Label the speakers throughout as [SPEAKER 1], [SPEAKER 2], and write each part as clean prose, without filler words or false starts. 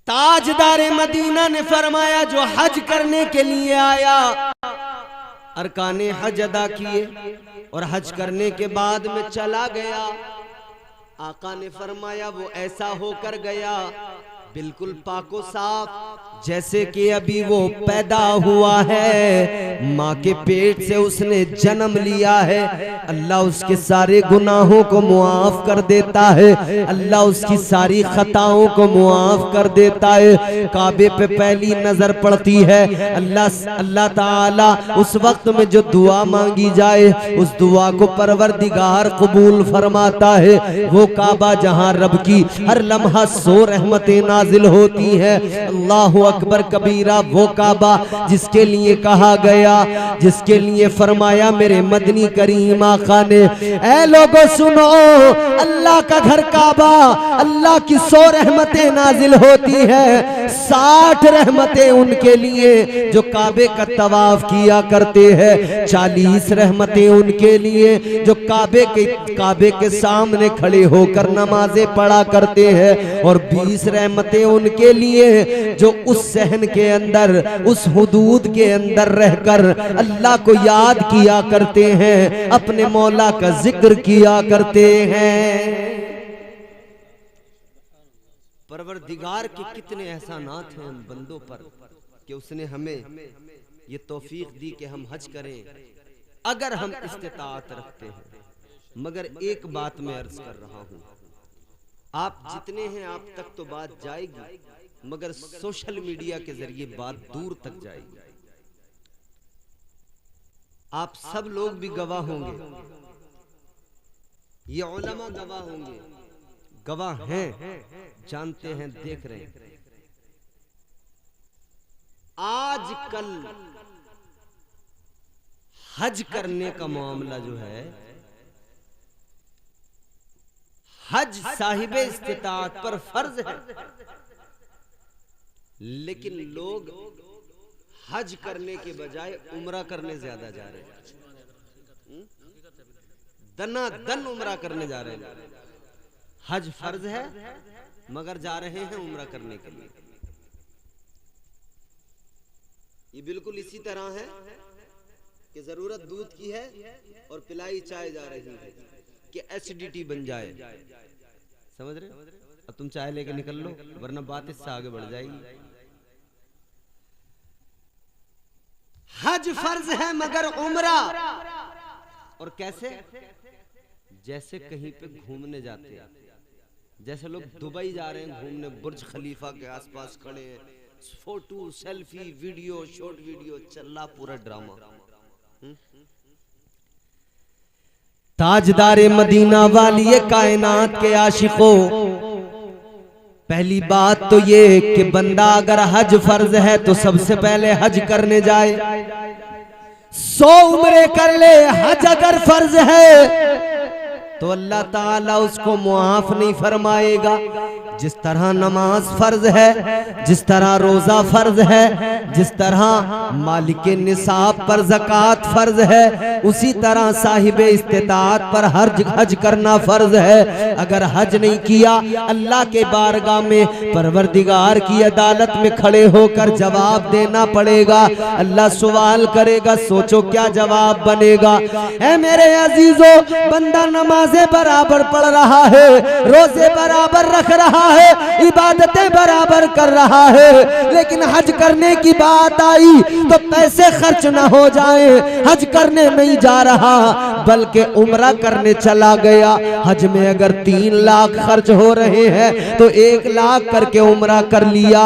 [SPEAKER 1] ताजदारे Medina ने फरमाया जो हज करने के लिए आया, अरकाने हज अदा किए और हज करने के बाद में चला गया, आका ने फरमाया वो ऐसा होकर गया बिल्कुल पाको साफ जैसे कि अभी वो पैदा हुआ है, माँ के पेट से उसने जन्म लिया है। अल्लाह उसके सारे गुनाहों को मुआफ कर देता है, अल्लाह उसकी सारी खताओं को मुआफ कर देता है। काबे पे पहली नजर पड़ती है, अल्लाह ताला उस वक्त में जो दुआ मांगी जाए उस दुआ को परवरदिगार कबूल फरमाता है। वो काबा जहाँ रब की हर लम्हा 100 रहमतें नाजिल होती है। अल्लाहु अकबर कबीरा, वो काबा जिसके लिए कहा गया, जिसके लिए फरमाया मेरे मदनी करीम आका ने, ऐ लोगों सुनो, अल्लाह का घर काबा, अल्लाह की 100 रहमतें नाजिल होती है, 60 रहमतें उनके लिए जो काबे का तवाफ किया करते हैं, 40 रहमतें उनके लिए जो काबे के सामने खड़े होकर नमाजें पढ़ा करते हैं, और 20 रहमतें उनके लिए जो उस सहन के अंदर, उस हुदूद के अंदर रहकर अल्लाह को याद किया करते हैं, अपने मौला का जिक्र किया करते हैं। परवरदिगार के कितने एहसानात हैं हम बंदों पर कि उसने हमें ये तौफीक दी कि हम हज करें अगर हम इस्तिताअत रखते हैं। मगर एक बात मैं अर्ज कर रहा हूं, आप जितने हैं आप तक तो बात जाएगी, मगर सोशल मीडिया के जरिए बात दूर तक जाएगी। आप सब लोग भी गवाह होंगे, ये उलमा गवाह होंगे, गवाह हैं, जानते हैं, देख रहे हैं। आजकल हज करने का मामला जो है, हज साहिबे इस्तिताअत पर फर्ज है, लेकिन लोग हज करने के बजाय उम्रा करने ज्यादा जा रहे हैं। दनादन उम्रा करने जा रहे हैं। हज फर्ज है मगर जा रहे हैं उम्रा करने के लिए। ये बिल्कुल इसी तरह है कि जरूरत दूध की है और पिलाई चाय जा रही है कि एसिडिटी बन जाए। समझ रहे? अब तुम चाय लेके निकल लो वरना बात इससे आगे बढ़ जाएगी। हज फर्ज है मगर उम्रा, और कैसे? जैसे कहीं पे घूमने जाते हैं, जैसे लोग दुबई जा रहे हैं घूमने, बुर्ज खलीफा के आसपास खड़े हैं, photo selfie video short video चल रहा, पूरा ड्रामा। ताजदारे मदीना वाली कायनात के आशिकों, पहली बात तो ये कि बंदा अगर हज फर्ज है तो सबसे पहले हज करने जाए, 100 उम्रे कर ले। हज अगर फर्ज है तो अल्लाह ताला उसको मुआफ नहीं फरमाएगा। जिस तरह नमाज फर्ज है, जिस तरह रोजा फर्ज है, जिस तरह मालिक निसाब पर ज़कात फर्ज है, उसी तरह साहिब इस्तिताअत पर हज करना फर्ज है। अगर हज नहीं किया अल्लाह के बारगाह में परवरदिगार की अदालत में खड़े होकर जवाब देना पड़ेगा। अल्लाह सवाल करेगा, सोचो क्या जवाब बनेगा। ऐ मेरे अजीजों, बंदा नमाजें बराबर पढ़ रहा है, रोजे बराबर रख रहा है, इबादतें बराबर कर रहा है, लेकिन हज करने की बात आई तो पैसे खर्च ना हो जाए, हज करने नहीं जा रहा बल्कि उम्रा करने चला गया। हज में अगर 3 लाख खर्च हो रहे हैं तो 1 लाख करके उम्रा कर लिया।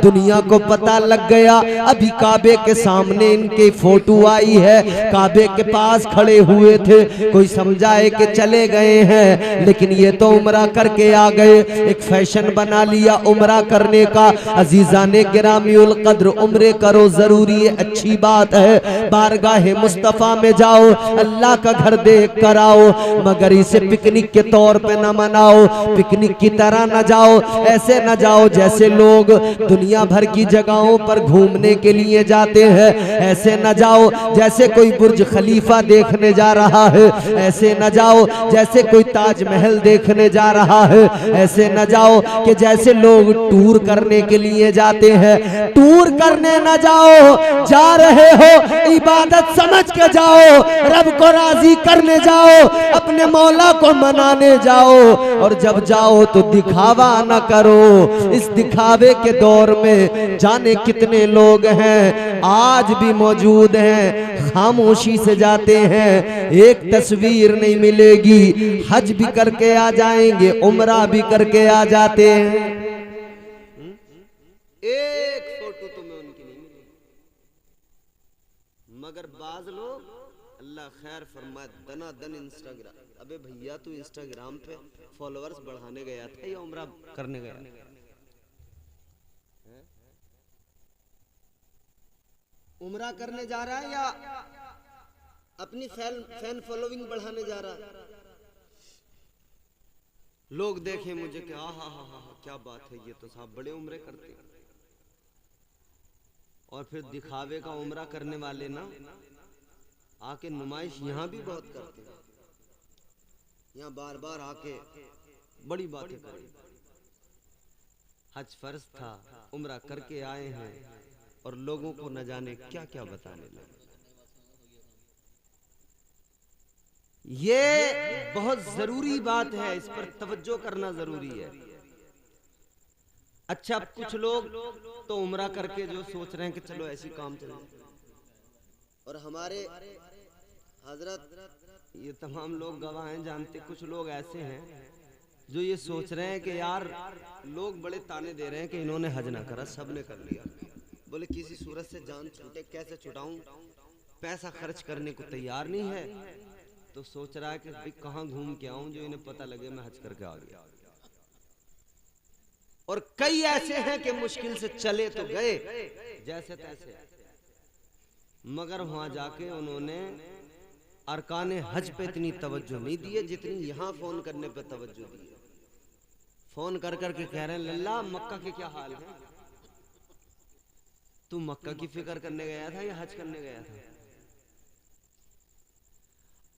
[SPEAKER 1] दुनिया को पता लग गया, अभी काबे के सामने इनके फोटो आई है, काबे के पास खड़े हुए थे, कोई समझाए कि चले गए हैं, लेकिन ये तो उम्रा करके आ गए। एक फैशन बना लिया उम्रा करने का। अजीजाने गिरामीउल कद्र, उम्रे करो, जरूरी है, अच्छी बात है, बारगाहे मुस्तफा में जाओ, अल्लाह का घर देख कर आओ, मगर इसे पिकनिक के तौर पे न मनाओ, पिकनिक की तरह न जाओ। ऐसे न जाओ जैसे लोग दुनिया भर की जगहों पर घूमने के लिए जाते हैं, ऐसे न जाओ जैसे कोई बुर्ज खलीफा देखने जा रहा है, ऐसे न जाओ जैसे कोई ताजमहल देखने जा रहा है, ऐसे न जाओ कि जैसे लोग टूर करने के लिए जाते हैं। टूर करने न जाओ, जा रहे हो इबादत समझ के जाओ, रब को राजी करने जाओ, अपने मौला को मनाने जाओ। और जब जाओ तो दिखावा न करो। इस दिखावे के दौर में जाने कितने लोग हैं, आज भी मौजूद हैं, खामोशी से जाते हैं, एक तस्वीर नहीं मिलेगी, हज भी करके आ जाएंगे, उम्रा भी करके आ जाते हैं, एक फोटो तुम्हें उनकी नहीं मिलेगी। मगर बाज लोग, अल्लाह खैर फरमाए, दनादन इंस्टाग्राम। अबे भैया तू इंस्टाग्राम पे फॉलोअर्स बढ़ाने गया था या उम्रा करने गया था? उम्रा करने जा रहा है या अपनी फैन फॉलोइंग बढ़ाने जा रहा है? लोग देखें मुझे कि हा क्या बात है, ये तो साहब बड़े उम्रे करते हैं। और फिर दिखावे का उम्रा करने वाले ना आके नुमाइश यहाँ भी बहुत करते हैं, यहाँ बार बार आके बड़ी बातें करें। हज फर्ज था, उम्रा करके आए हैं और लोगों को न जाने क्या क्या बताने लगे। ये बहुत जरूरी बात है, इस पर तवज्जो करना जरूरी है। अच्छा, कुछ लोग तो उम्रा करके जो सोच रहे हैं कि चलो ऐसी काम चले, और हमारे हजरत ये तमाम लोग गवाह हैं, जानते। कुछ लोग ऐसे हैं जो ये सोच रहे हैं कि यार लोग बड़े ताने दे रहे हैं कि इन्होंने हज ना करा, सबने कर लिया, बोले किसी सूरत से जान छूटे, कैसे छुटाऊं, पैसा खर्च करने को तैयार नहीं है, तो सोच रहा है कि भाई कहां घूम के आऊं जो इन्हें पता लगे मैं हज करके आ गया। और कई ऐसे हैं कि मुश्किल से चले तो गए जैसे तैसे, मगर वहां जाके उन्होंने अरकाने हज पे इतनी तवज्जो नहीं दी है जितनी यहां फोन करने पे तवज्जो दी है। फोन कर करके कह रहे हैं लल्ला मक्का के क्या हाल है, तू मक्का की फिक्र करने गया था या हज करने गया था?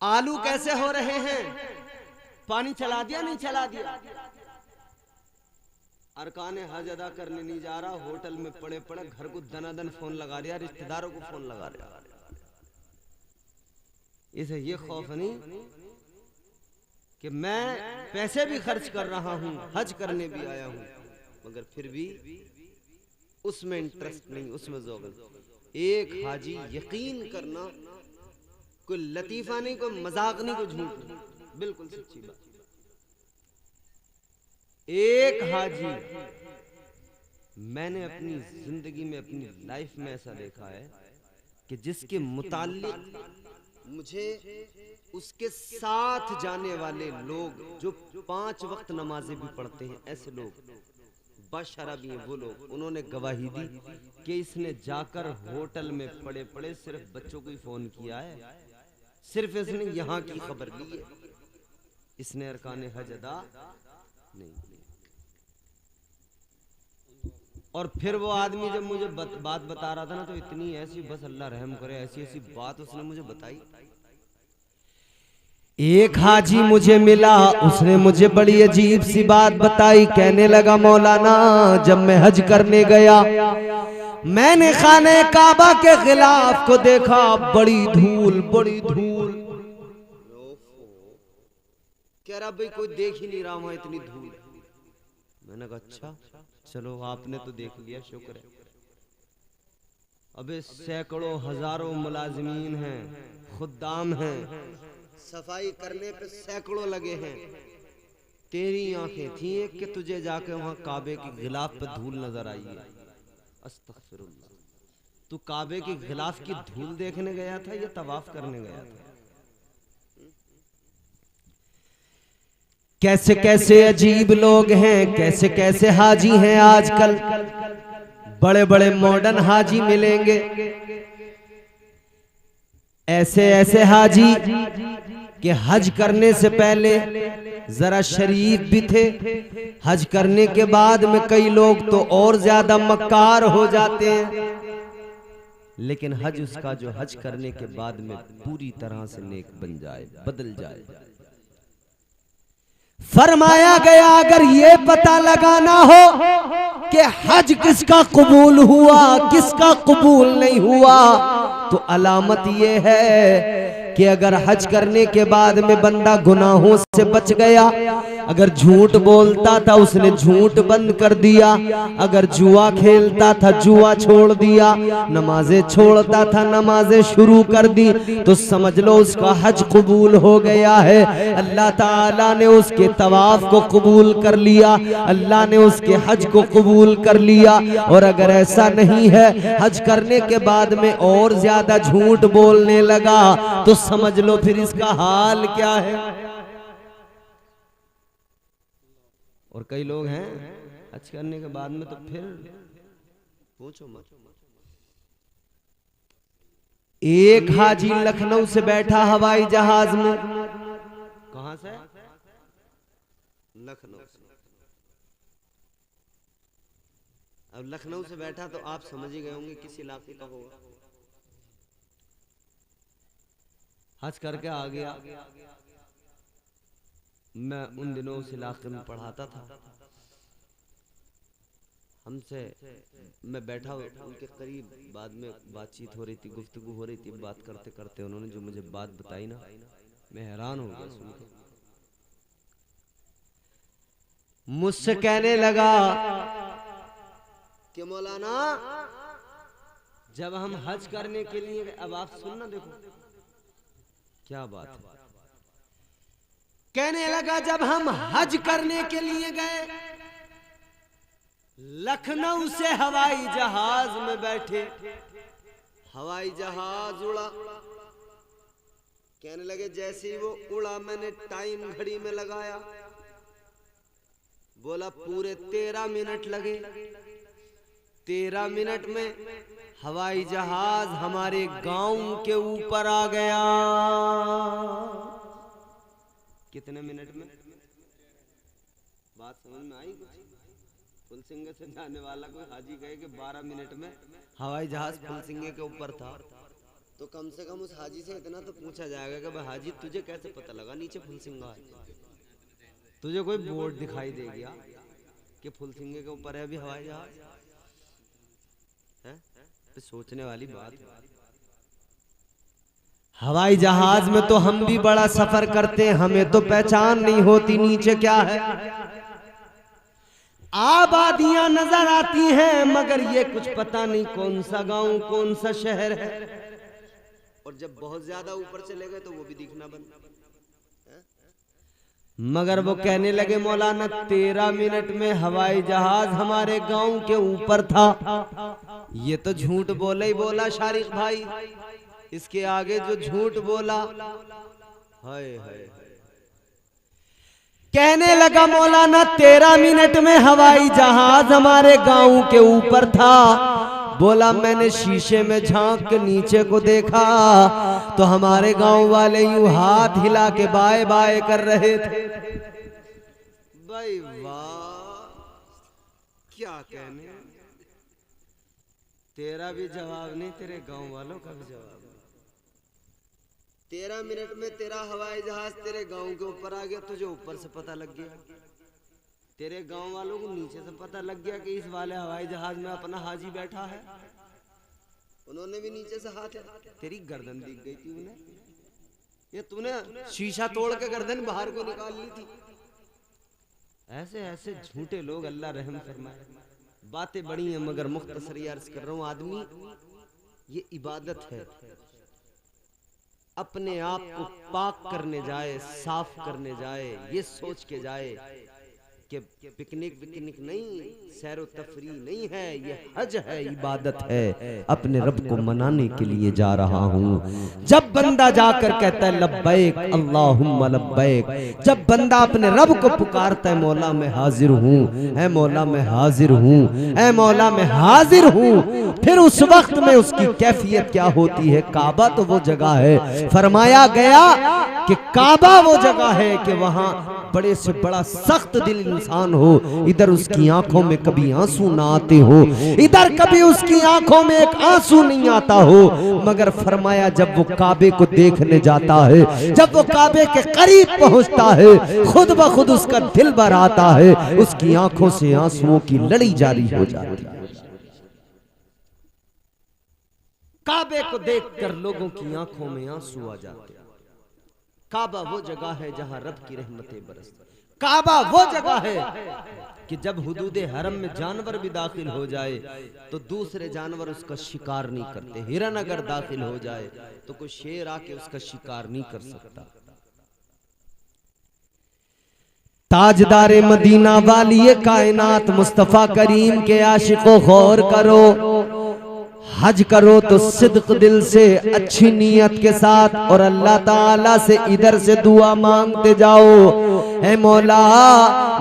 [SPEAKER 1] आलू कैसे हो रहे हैं, पानी चला दिया नहीं चला दिया? अरकाने हज अदा करने नहीं जा रहा, होटल में पड़े पड़े घर को दनादन फोन लगा रहा, रिश्तेदारों को फोन लगा रहा। इसे ये खौफ नहीं कि मैं पैसे भी खर्च कर रहा हूं, हज करने भी आया हूं, मगर फिर भी उसमें इंटरेस्ट नहीं, उसमें ज़ौक़ नहीं। एक हाजी, यकीन करना, कोई लतीफा नहीं, कोई मजाक नहीं, कोई झूठ नहीं, बिल्कुल सच्ची बात। एक हाजी मैंने अपनी जिंदगी में, अपनी लाइफ में ऐसा देखा है कि जिसके मुताल्लिक मुझे उसके साथ जाने वाले लोग जो 5 वक्त नमाजें भी पढ़ते हैं, ऐसे लोग बाशराबी हैं वो लोग, उन्होंने गवाही दी कि इसने जाकर होटल में पड़े पड़े सिर्फ बच्चों को ही फोन किया है, सिर्फ इसने यहाँ की खबर ली है, इसने अरकाने हज अदा नहीं। और फिर वो आदमी जब मुझे बात बता रहा था ना, तो इतनी ऐसी, बस अल्लाह रहम करे, ऐसी ऐसी बात उसने मुझे बताई। एक हाजी मुझे मिला, उसने मुझे बड़ी अजीब सी बात बताई। कहने लगा मौलाना, जब मैं हज करने गया मैंने खाने काबा के खिलाफ को देखा, बड़ी धूल बड़ी धूल। कह रहा भाई कोई देख ही नहीं रहा वहां इतनी धूल। मैंने कहा अच्छा चलो आपने तो देख लिया, शुक्र है। अबे सैकड़ों हजारों मुलाजिमीन हैं, खुद्दाम हैं, सफाई करने पे सैकड़ों लगे हैं। तेरी आंखें थी एक कि तुझे जाके वहां काबे के गिलाफ पे धूल नजर आई है। अस्तगफिरुल्लाह, तू काबे के गिलाफ की धूल देखने गया था या तवाफ करने गया था? कैसे कैसे अजीब लोग हैं, कैसे कैसे हाजी हैं आजकल। बड़े बड़े मॉडर्न हाजी मिलेंगे, ऐसे ऐसे हाजी कि हज करने से पहले जरा शरीफ भी थे, हज करने के बाद में कई लोग तो और ज्यादा मक्कार हो जाते हैं, लेकिन हज उसका जो हज करने के बाद में पूरी तरह से नेक बन जाए, बदल जाए। फरमाया गया अगर ये पता लगाना हो कि हज किसका कबूल हुआ किसका कबूल नहीं हुआ, तो अलामत ये है कि अगर हज करने के बाद में बंदा गुनाहों से बच गया, अगर झूठ बोलता था उसने झूठ बंद कर दिया, अगर जुआ खेलता था जुआ छोड़ दिया, नमाजें छोड़ता था नमाजें शुरू कर दी, तो समझ लो उसका हज कबूल हो गया है। अल्लाह ताला ने उसके तवाफ को कबूल कर लिया, अल्लाह ने उसके हज को कबूल कर लिया। और अगर ऐसा नहीं है, हज करने के बाद में और ज्यादा झूठ बोलने लगा, तो समझ लो फिर इसका हाल क्या है। और कई लोग हैं हज करने के बाद में तो फिर पूछो मत। एक हाजी लखनऊ से बैठा हवाई जहाज में, कहां से? लखनऊ से। अब लखनऊ से बैठा तो आप समझ ही गए होंगे किस इलाके का होगा। हज करके आ गया। मैं उन दिनों उस इलाके में पढ़ाता था, हमसे मैं बैठा उनके करीब, बाद में बातचीत हो रही थी, गुफ्तगू हो रही थी, बात करते करते उन्होंने जो मुझे बात बताई ना, मैं हैरान हो गया सुनकर। मुझसे कहने लगा कि मौलाना जब हम हज करने के लिए, अब आप सुनना देखो क्या बात है। कहने लगा जब हम हज करने के लिए गए, लखनऊ से हवाई जहाज में बैठे, हवाई जहाज उड़ा। कहने लगे जैसे ही वो उड़ा मैंने टाइम घड़ी में लगाया, बोला पूरे 13 मिनट लगे। 13 मिनट में हवाई जहाज हमारे गांव के ऊपर आ गया। कितने मिनट में? बात समझ में आई? फुलसिंगे से जाने वाला कोई हाजी गए कि 12 मिनट में हवाई जहाज फुलसिंगे के ऊपर था, तो कम से कम उस हाजी से इतना तो पूछा जाएगा कि भाई हाजी तुझे कैसे पता लगा नीचे फुलसिंगा है? तुझे कोई बोर्ड दिखाई दे गया कि फुलसिंगे के ऊपर है अभी हवाई जहाज? है तो सोचने वाली बात है। हवाई जहाज में तो हम भी बड़ा सफर करते हैं, हमें तो पहचान नहीं होती नीचे क्या है। आबादियां नजर आती हैं मगर ये कुछ पता नहीं कौन सा गांव कौन सा शहर है। और जब बहुत ज्यादा ऊपर चले गए तो वो भी दिखना बंद। मगर वो कहने लगे मौलाना 13 मिनट में हवाई जहाज हमारे गांव के ऊपर था। ये तो झूठ बोला ही बोला शारिक भाई, इसके आगे जो झूठ बोला, हाय हाय। कहने लगा मौलाना 13 मिनट में हवाई जहाज हमारे गांव के ऊपर था। बोला मैंने शीशे में झांक के नीचे को देखा तो हमारे गांव वाले यूं हाथ हिला के बाय बाय कर रहे थे। भाई वाह, क्या कहने, तेरा भी जवाब नहीं, तेरे गांव वालों का भी जवाब नहीं। 13 मिनट में तेरा हवाई जहाज तेरे गांव के ऊपर आ गया, तुझे ऊपर से पता लग गया। तेरे गांव वालों को नीचे से पता लग गया कि इस वाले हवाई जहाज में अपना हाजी बैठा है, उन्होंने भी नीचे से हाथ, तेरी गर्दन दिख गई थी उन्हें। ये तूने शीशा तोड़ के गर्दन बाहर को निकाल ली थी। ऐसे ऐसे झूठे लोग, अल्लाह रहम फरमाए। बातें बड़ी हैं मगर मुख्तसर अर्ज कर रहा हूं। आदमी, ये इबादत है, अपने आप को पाक करने जाए, साफ करने जाए, ये सोच के जाए कि पिकनिक विकनिक नहीं, सैरो तफरी नहीं है, ये हज है, इबादत है, अपने रब को मनाने के लिए जा रहा हूँ। जब बंदा जाकर कहता है लब्बैक अल्लाहुम्मा लब्बैक, जब बंदा अपने रब को पुकारता है मौला मैं हाजिर हूँ, ऐ मौला मैं हाजिर हूँ, ऐ मौला मैं हाजिर हूँ, फिर उस वक्त में उसकी कैफियत क्या होती है। काबा तो वो जगह है, फरमाया गया कि काबा वो जगह है कि वहां बड़े से बड़ा सख्त दिल इंसान हो, इधर उसकी आंखों में कभी आंसू ना आते हो, इधर कभी उसकी आंखों में एक आंसू नहीं आता हो, मगर फरमाया जब वो काबे को देखने जाता है, जब वो काबे के करीब पहुंचता है, खुद ब खुद उसका दिल भर आता है, उसकी आंखों से आंसुओं की लड़ी जारी हो जाती है। काबे को देखकर लोगों की आंखों में आंसू आ जाते हैं। काबा वो जगह है जहां रब की रहमतें बरसती। काबा वो जगह है कि जब हुदूदे हरम में जानवर भी दाखिल हो जाए तो दूसरे जानवर उसका शिकार नहीं करते। हिरन अगर दाखिल हो जाए तो कोई शेर आके उसका शिकार नहीं कर सकता। ताजदारे मदीना वाली कायनात मुस्तफा करीम के आशिको गौर करो, हज करो तो सिद्क दिल से, अच्छी नीयत के साथ, और अल्लाह ताला से इधर से दुआ मांगते जाओ, ऐ मौला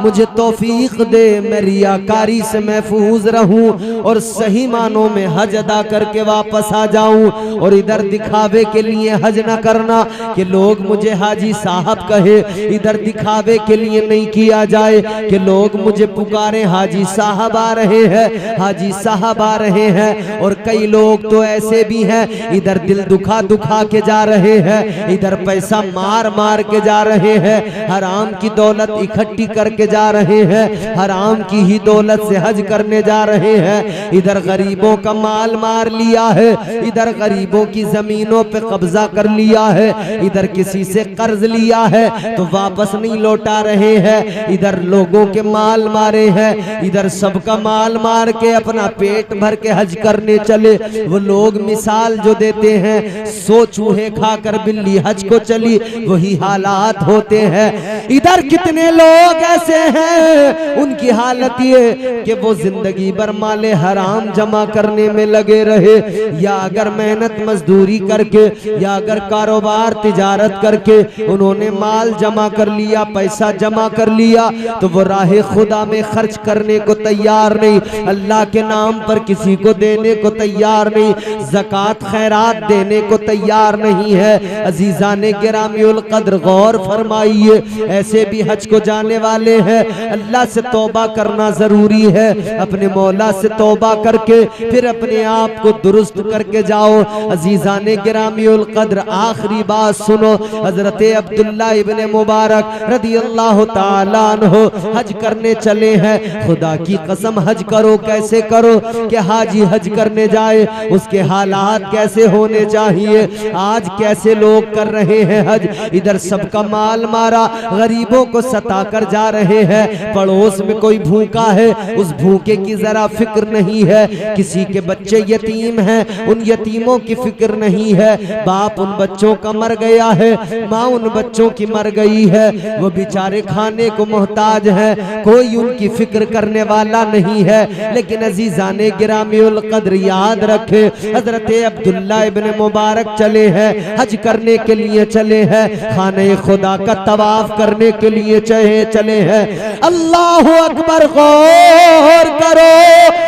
[SPEAKER 1] मुझे तौफीक दे, मैं रियाकारी से महफूज रहूं और सही मानों में हज अदा करके वापस आ जाऊं। और इधर दिखावे के लिए हज न करना कि लोग मुझे हाजी साहब कहे, इधर दिखावे के लिए नहीं किया जाए कि लोग मुझे पुकारे हाजी साहब आ रहे हैं, हाजी साहब आ रहे हैं। और कई लोग तो ऐसे भी हैं, इधर दिल दुखा दुखा के जा रहे हैं, इधर पैसा मार मार के जा रहे हैं, हराम की दौलत इकट्ठी करके जा रहे हैं, हराम की ही दौलत से हज करने जा रहे हैं। इधर गरीबों का माल मार लिया है, इधर गरीबों की जमीनों पे कब्जा कर लिया है, इधर किसी से कर्ज लिया है तो वापस नहीं लौटा रहे हैं, इधर लोगों के माल मारे हैं, इधर सबका माल मार के अपना पेट भर के हज करने चले। वो लोग मिसाल जो देते हैं, 100 चूहे खाकर बिल्ली हज को चली, वही हालात होते हैं। इधर कितने लोग ऐसे हैं, उनकी हालत ये कि वो जिंदगी भर माले हराम जमा करने में लगे रहे, या अगर मेहनत मजदूरी करके या अगर कारोबार तिजारत करके उन्होंने माल जमा कर लिया, पैसा जमा कर लिया, तो वो राह खुदा में खर्च करने को तैयार नहीं, अल्लाह के नाम पर किसी को देने को तैयार नहीं, ज़कात खैरात देने को तैयार नहीं है। अजीज़ाने गिरामीउल कद्र गौर फरमाइए, ऐसे भी हज को जाने वाले हैं, अल्लाह से तौबा करना जरूरी है। अपने मौला से तौबा करके फिर अपने आप को दुरुस्त करके जाओ। अजीज़ाने गिरामीउल कद्र आखिरी बात सुनो, हजरत अब्दुल्ला इब्ने मुबारक रदियल्लाहु ताला अन्हु हज करने चले हैं। खुदा की कसम हज करो, कैसे करो कि हाजी हज करने जाए उसके हालात कैसे होने चाहिए। आज कैसे लोग कर रहे हैं हज, इधर सबका माल मारा, गरीबों को सता कर जा रहे हैं, पड़ोस में कोई भूखा है उस भूखे की जरा फिक्र नहीं है, किसी के बच्चे यतीम हैं उन यतीमों की फिक्र नहीं है, बाप उन बच्चों का मर गया है, माँ उन बच्चों की मर गई है, वो बेचारे खाने को मोहताज है, कोई उनकी फिक्र करने वाला नहीं है। लेकिन अजीज़ाने गिरामीउल कद्र याद रखे, हजरत अब्दुल्ला इब्ने मुबारक चले हैं, हज करने के लिए चले हैं, खाने खुदा का तवाफ करने के लिए चले हैं। अल्लाहु अकबर, गौर करो,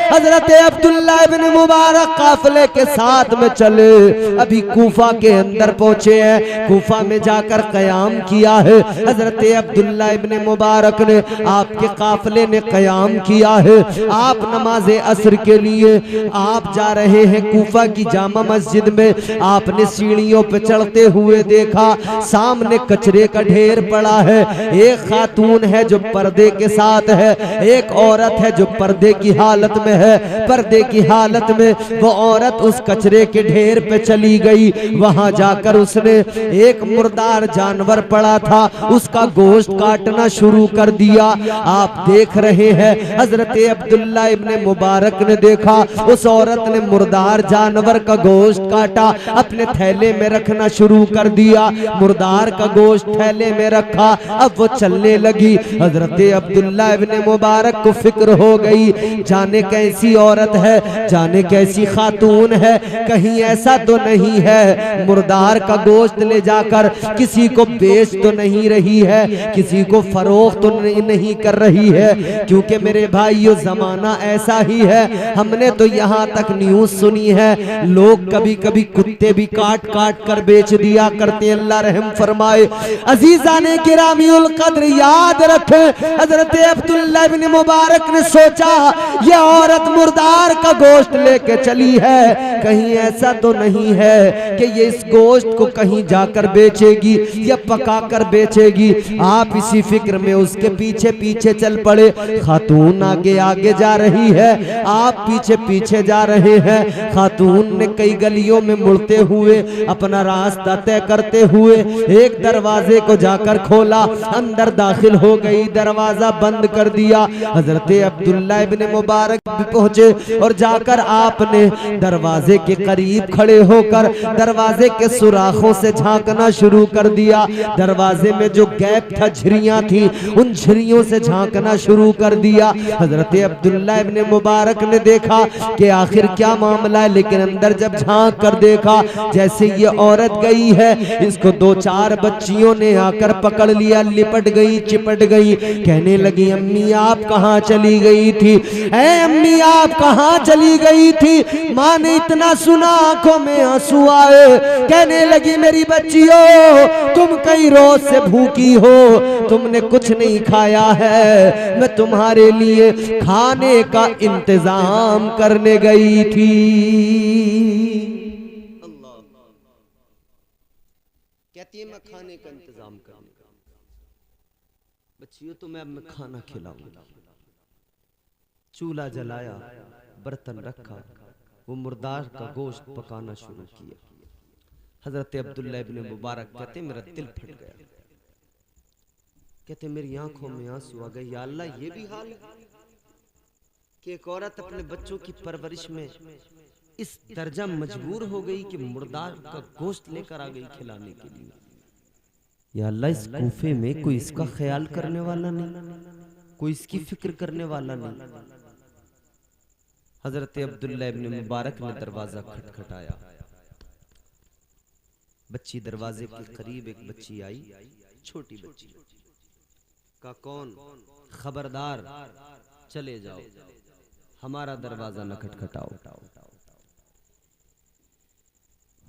[SPEAKER 1] हजरत अब्दुल्ला इब्ने मुबारक काफिले के साथ में चले, अभी कूफा के अंदर पहुंचे हैं, कूफा में जाकर कयाम किया है। हजरत अब्दुल्ला इब्ने मुबारक ने, आपके काफिले ने कयाम किया है। आप नमाज असर के लिए आप जा रहे हैं कूफा की जामा मस्जिद में, आपने सीढ़ियों पे चढ़ते हुए देखा सामने कचरे का ढेर पड़ा है, एक खातून है जो पर्दे के साथ है, एक औरत है जो पर्दे की हालत में है, पर्दे की हालत में वो औरत उस कचरे के ढेर पे चली गई, वहां जाकर उसने एक मुर्दार जानवर पड़ा था उसका गोश्त काटना शुरू कर दिया। आप देख रहे हैं हजरत अब्दुल्ला इब्ने मुबारक ने देखा उस औरत ने मुर्दार जानवर का गोश्त काटा, अपने थैले में रखना शुरू कर दिया, मुर्दार का गोश्त थैले में रखा, अब वो चलने लगी। हजरत अब्दुल्ला इब्ने मुबारक को फिक्र हो गई, जाने कैसी औरत है जाने कैसी खातून है, कहीं ऐसा तो नहीं है मुर्दार का गोश्त ले जाकर किसी को बेच तो नहीं रही है, किसी को फरोख्त तो नहीं कर रही है। क्योंकि मेरे भाइयों जमाना ऐसा ही है, हमने तो यहाँ तक न्यूज सुनी है लोग कभी कभी कुत्ते भी काट काट कर बेच दिया करते। अल्लाह रहम फरमाए। अजीजा ने गिरामीउल कद्र याद रखे, हजरत अब्दुल्लाह इब्न मुबारक ने सोचा ये औरत मुर्दार का गोश्त लेके चली है, कहीं ऐसा तो नहीं है कि ये इस गोश्त को कहीं जाकर बेचेगी या पका कर बेचेगी। आप इसी फिक्र में उसके पीछे पीछे चल पड़े। खातून आगे आगे जा रही है, आप पीछे पीछे जा रहे हैं। खातून ने कई गलियों में मुड़ते हुए अपना रास्ता तय करते हुए एक दरवाजे को जाकर खोला, अंदर दाखिल हो गई, दरवाजा बंद कर दिया। हजरत अब्दुल्लाह इब्न मुबारक भी पहुंचे और जाकर आपने दरवाजे के करीब खड़े होकर दरवाजे के सुराखों से झांकना शुरू कर दिया। दरवाजे में जो गैप था, झिरियां थी, उन झिरियों से झांकना शुरू कर दिया। हजरत अब्दुल्लाह इब्न मुबारक ने देखा कि आखिर क्या मामला है, लेकिन अंदर जब झांक कर देखा जैसे ये औरत गई है, इसको दो चार बच्चियों ने आकर पकड़ लिया, लिपट गई, चिपट गई, कहने लगी अम्मी आप कहाँ चली गई थी, ऐ अम्मी आप कहाँ चली गई थी। माँ ने इतना सुना आंखों में आंसू आए, कहने लगी मेरी बच्चियों तुम कई रोज से भूखी हो, तुमने कुछ नहीं खाया है, मैं तुम्हारे लिए खाने का इंतजाम करने गई थी। कहती है मैं खाने का इंतजाम करने का। बच्चियों तो मैं खाना खिलाऊंगा। चूल्हा जलाया, बर्तन रखा, वो मुर्दार का गोश्त पकाना शुरू किया। हजरत अब्दुल्लाह इब्न मुबारक कहते मेरा दिल फट गया, कहते मेरी आंखों में आंसू आ गए। या अल्लाह ये भी हाल है कि एक औरत अपने बच्चों की परवरिश में इस दर्जा मजबूर हो गई कि मुर्दार का गोश्त लेकर आ गई खिलाने के लिए। या अल्लाह इस कूफे में कोई इसका ख्याल करने वाला नहीं, कोई इसकी फिक्र करने वाला नहीं। हजरत अब्दुल्लाह इब्न मुबारक ने दरवाजा खटखटाया। बच्ची दरवाजे के करीब एक बच्ची आई, छोटी बच्ची का कौन खबरदार चले जाओ, हमारा दरवाजा न खटखटाओ।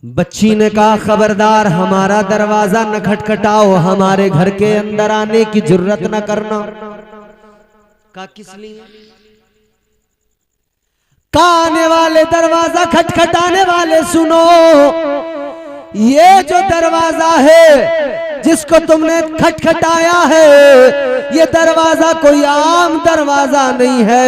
[SPEAKER 1] बच्ची ने कहा खबरदार हमारा दरवाजा न खटखटाओ, हमारे घर के अंदर आने की जुर्रत न करना। का किस लिए? आने वाले दरवाजा खटखटाने वाले सुनो, ये जो दरवाजा है जिसको तुमने खटखटाया है, ये दरवाजा कोई आम दरवाजा नहीं है,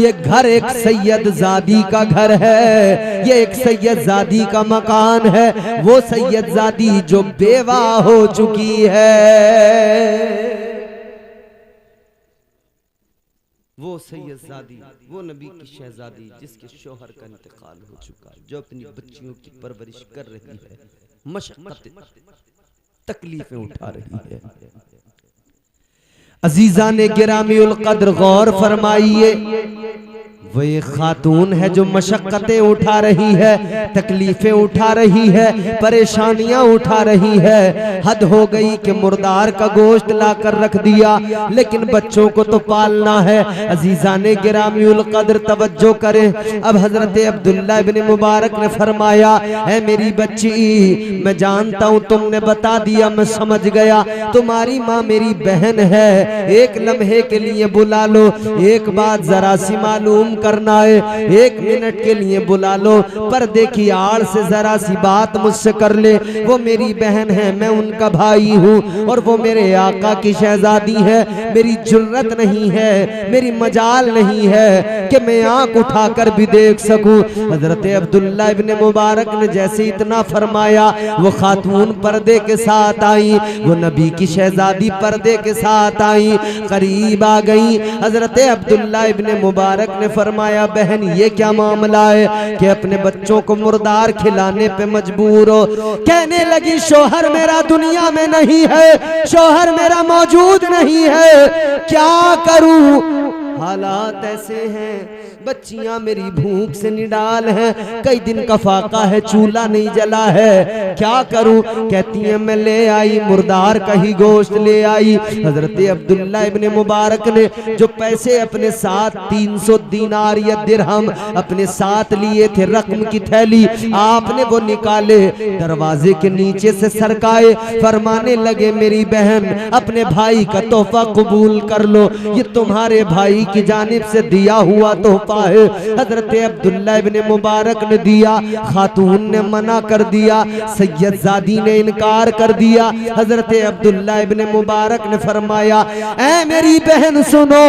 [SPEAKER 1] ये घर एक सैयद जादी का घर है, ये एक सैयद जादी का मकान है। वो सैयद जादी जो बेवा हो चुकी है, वो सैयदजादी, वो नबी की शहजादी जिसके शौहर का इंतकाल हो चुका है, जो अपनी बच्चियों की परवरिश कर रही है, मशक्कत तकलीफें उठा रही है। अजीजा ने गिरामी उल कद्र गौर फरमाइए, वो एक खातून है जो मशक्कतें उठा रही है, तकलीफें उठा रही है, परेशानियां उठा रही है। हद हो गई कि मुर्दार का गोश्त लाकर रख दिया, लेकिन बच्चों को तो पालना है। अजीजा ने गिरामी उल कद्र तवज्जो करें। अब हजरत अब्दुल्लाह इब्न मुबारक ने फरमाया, है मेरी बच्ची, मैं जानता हूँ तुमने बता दिया, मैं समझ गया, तुम्हारी माँ मेरी बहन है, एक लम्हे के लिए बुला लो, एक बात जरा सी मालूम करना है, एक मिनट के लिए बुला लो, पर्दे की आड़ से जरा सी बात मुझसे कर ले। वो मेरी बहन है, मैं उनका भाई हूँ, और वो मेरे आका की शहजादी है। मेरी जुर्रत नहीं है, मेरी मजाल नहीं है कि मैं आंख उठाकर भी देख सकूं। हजरत अब्दुल्लाह इब्न मुबारक ने जैसे इतना फरमाया, वो खातून पर्दे के साथ आई, वो नबी की शहजादी पर्दे के साथ आई, करीब आ गई। हजरत अब्दुल्लाह इब्न मुबारक ने फरमाया, बहन ये क्या मामला है कि अपने बच्चों को मुर्दार खिलाने पे मजबूर हो? कहने लगी, शौहर मेरा दुनिया में नहीं है, शौहर मेरा मौजूद नहीं है, क्या करूं? हालात ऐसे हैं बच्चियां मेरी भूख से निडाल हैं, कई दिन का फाका है, चूल्हा नहीं जला है, क्या करूं? कहती है मैं ले आई मुर्दार का ही गोश्त ले आई। हजरत अब्दुल्ला इब्ने मुबारक ने जो पैसे अपने साथ 300 दीनार या दिरहम अपने साथ लिए थे, रकम की थैली, आपने वो निकाले, दरवाजे के नीचे से सरकाए, फरमाने लगे मेरी बहन अपने भाई का तोहफा कबूल कर लो, ये तुम्हारे भाई की जानिब से दिया हुआ तोहफा है। हजरत अब्दुल्ला इब्ने मुबारक ने दिया, खातून ने मना कर दिया, सैयदजादी ने इनकार कर दिया। हजरत अब्दुल्ला इब्ने मुबारक ने फरमाया ऐ मेरी बहन सुनो,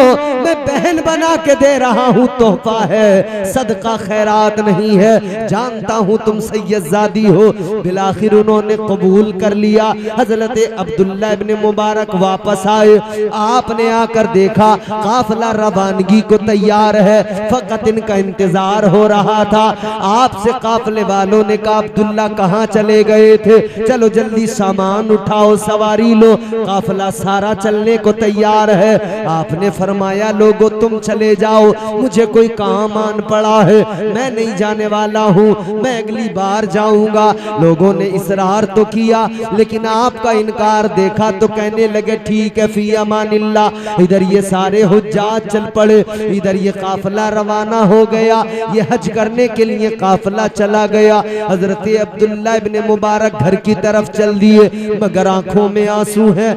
[SPEAKER 1] मैं बहन बना के दे रहा हूँ, तोहफा है, सदका खैरात नहीं है, जानता हूँ तुम सैयदजादी हो। बिलाखिर उन्होंने कबूल कर लिया। हजरत अब्दुल्ला इब्ने मुबारक वापस आए, आपने आकर देखा काफिला रवानगी को तैयार है, फकत इनका इंतजार हो रहा था। आपसे काफिले वालों ने कहा अब्दुल्ला कहाँ चले गए थे, चलो जल्दी सामान उठाओ, सवारी लो, काफिला सारा चलने को तैयार है। आपने फरमाया लोगों तुम चले जाओ, मुझे कोई काम आन पड़ा है, मैं नहीं जाने वाला हूँ, मैं अगली बार जाऊंगा। लोगों ने इसरार तो किया, लेकिन आपका इनकार देखा तो कहने लगे ठीक है फी अमानिल्लाह। इधर ये सारे हुज्जाज चल पड़े, इधर ये काफिला रवाना हो गया, ये हज करने के लिए काफिला चला गया। हजरत अब्दुल्ला इब्ने मुबारक घर की तरफ चल दिए, मगर आंखों में आंसू है,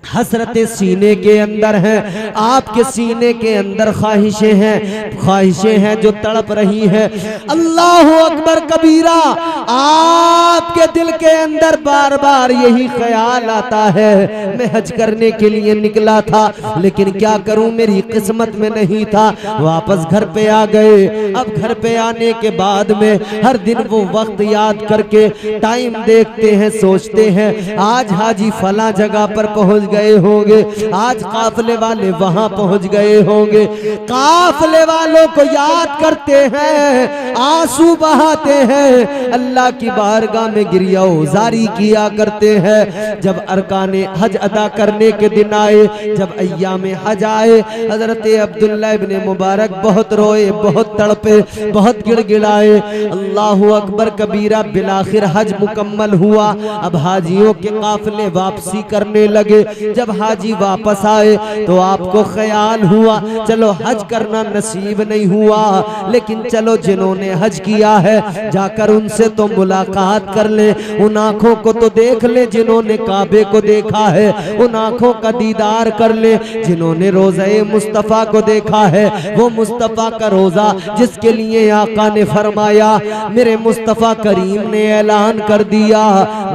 [SPEAKER 1] हसरत सीने के अंदर है, आपके सीने के अंदर ख्वाहिशें हैं, ख्वाहिशें हैं जो तड़प रही हैं। अल्लाह अकबर कबीरा, आपके दिल के अंदर बार बार यही ख्याल आता है मैं हज करने के लिए निकला था, लेकिन क्या करूं मेरी किस्मत में नहीं था। वापस घर पे आ गए। अब घर पे आने के बाद में हर दिन वो वक्त याद करके टाइम देखते हैं, सोचते हैं आज हाजी फला जगह पर पहुंच गए होंगे, आज काफिले वाले वहां पहुंच गए होंगे। काफिले वालों को याद करते हैं, आंसू बहाते हैं, अल्लाह की बारगाह में गिरिया जारी किया करते हैं। जब अरकाने हज अदा करने के दिन आए, जब अय्यामे हज आए, हजरत अब्दुल्ला इब्ने मुबारक बहुत रोए, बहुत तड़पे, बहुत गिड़गिड़ाए। अल्लाहु अकबर कबीरा। बिलाखिर हज मुकम्मल हुआ। अब हाजियों के काफिले वापसी करने लगे। जब हाजी वापस आए तो आपको ख्याल हुआ चलो हज करना नसीब नहीं हुआ, लेकिन चलो जिन्होंने हज किया है जाकर उनसे तो मुलाकात कर ले, उन आंखों को तो देख ले जिन्होंने काबे को देखा है, उन आंखों का दीदार कर ले जिन्होंने रोज़े मुस्तफ़ा को देखा है, वो मुस्तफ़ा का रोज़ा जिसके लिए आका ने फरमाया, मेरे मुस्तफ़ा करीम ने ऐलान कर दिया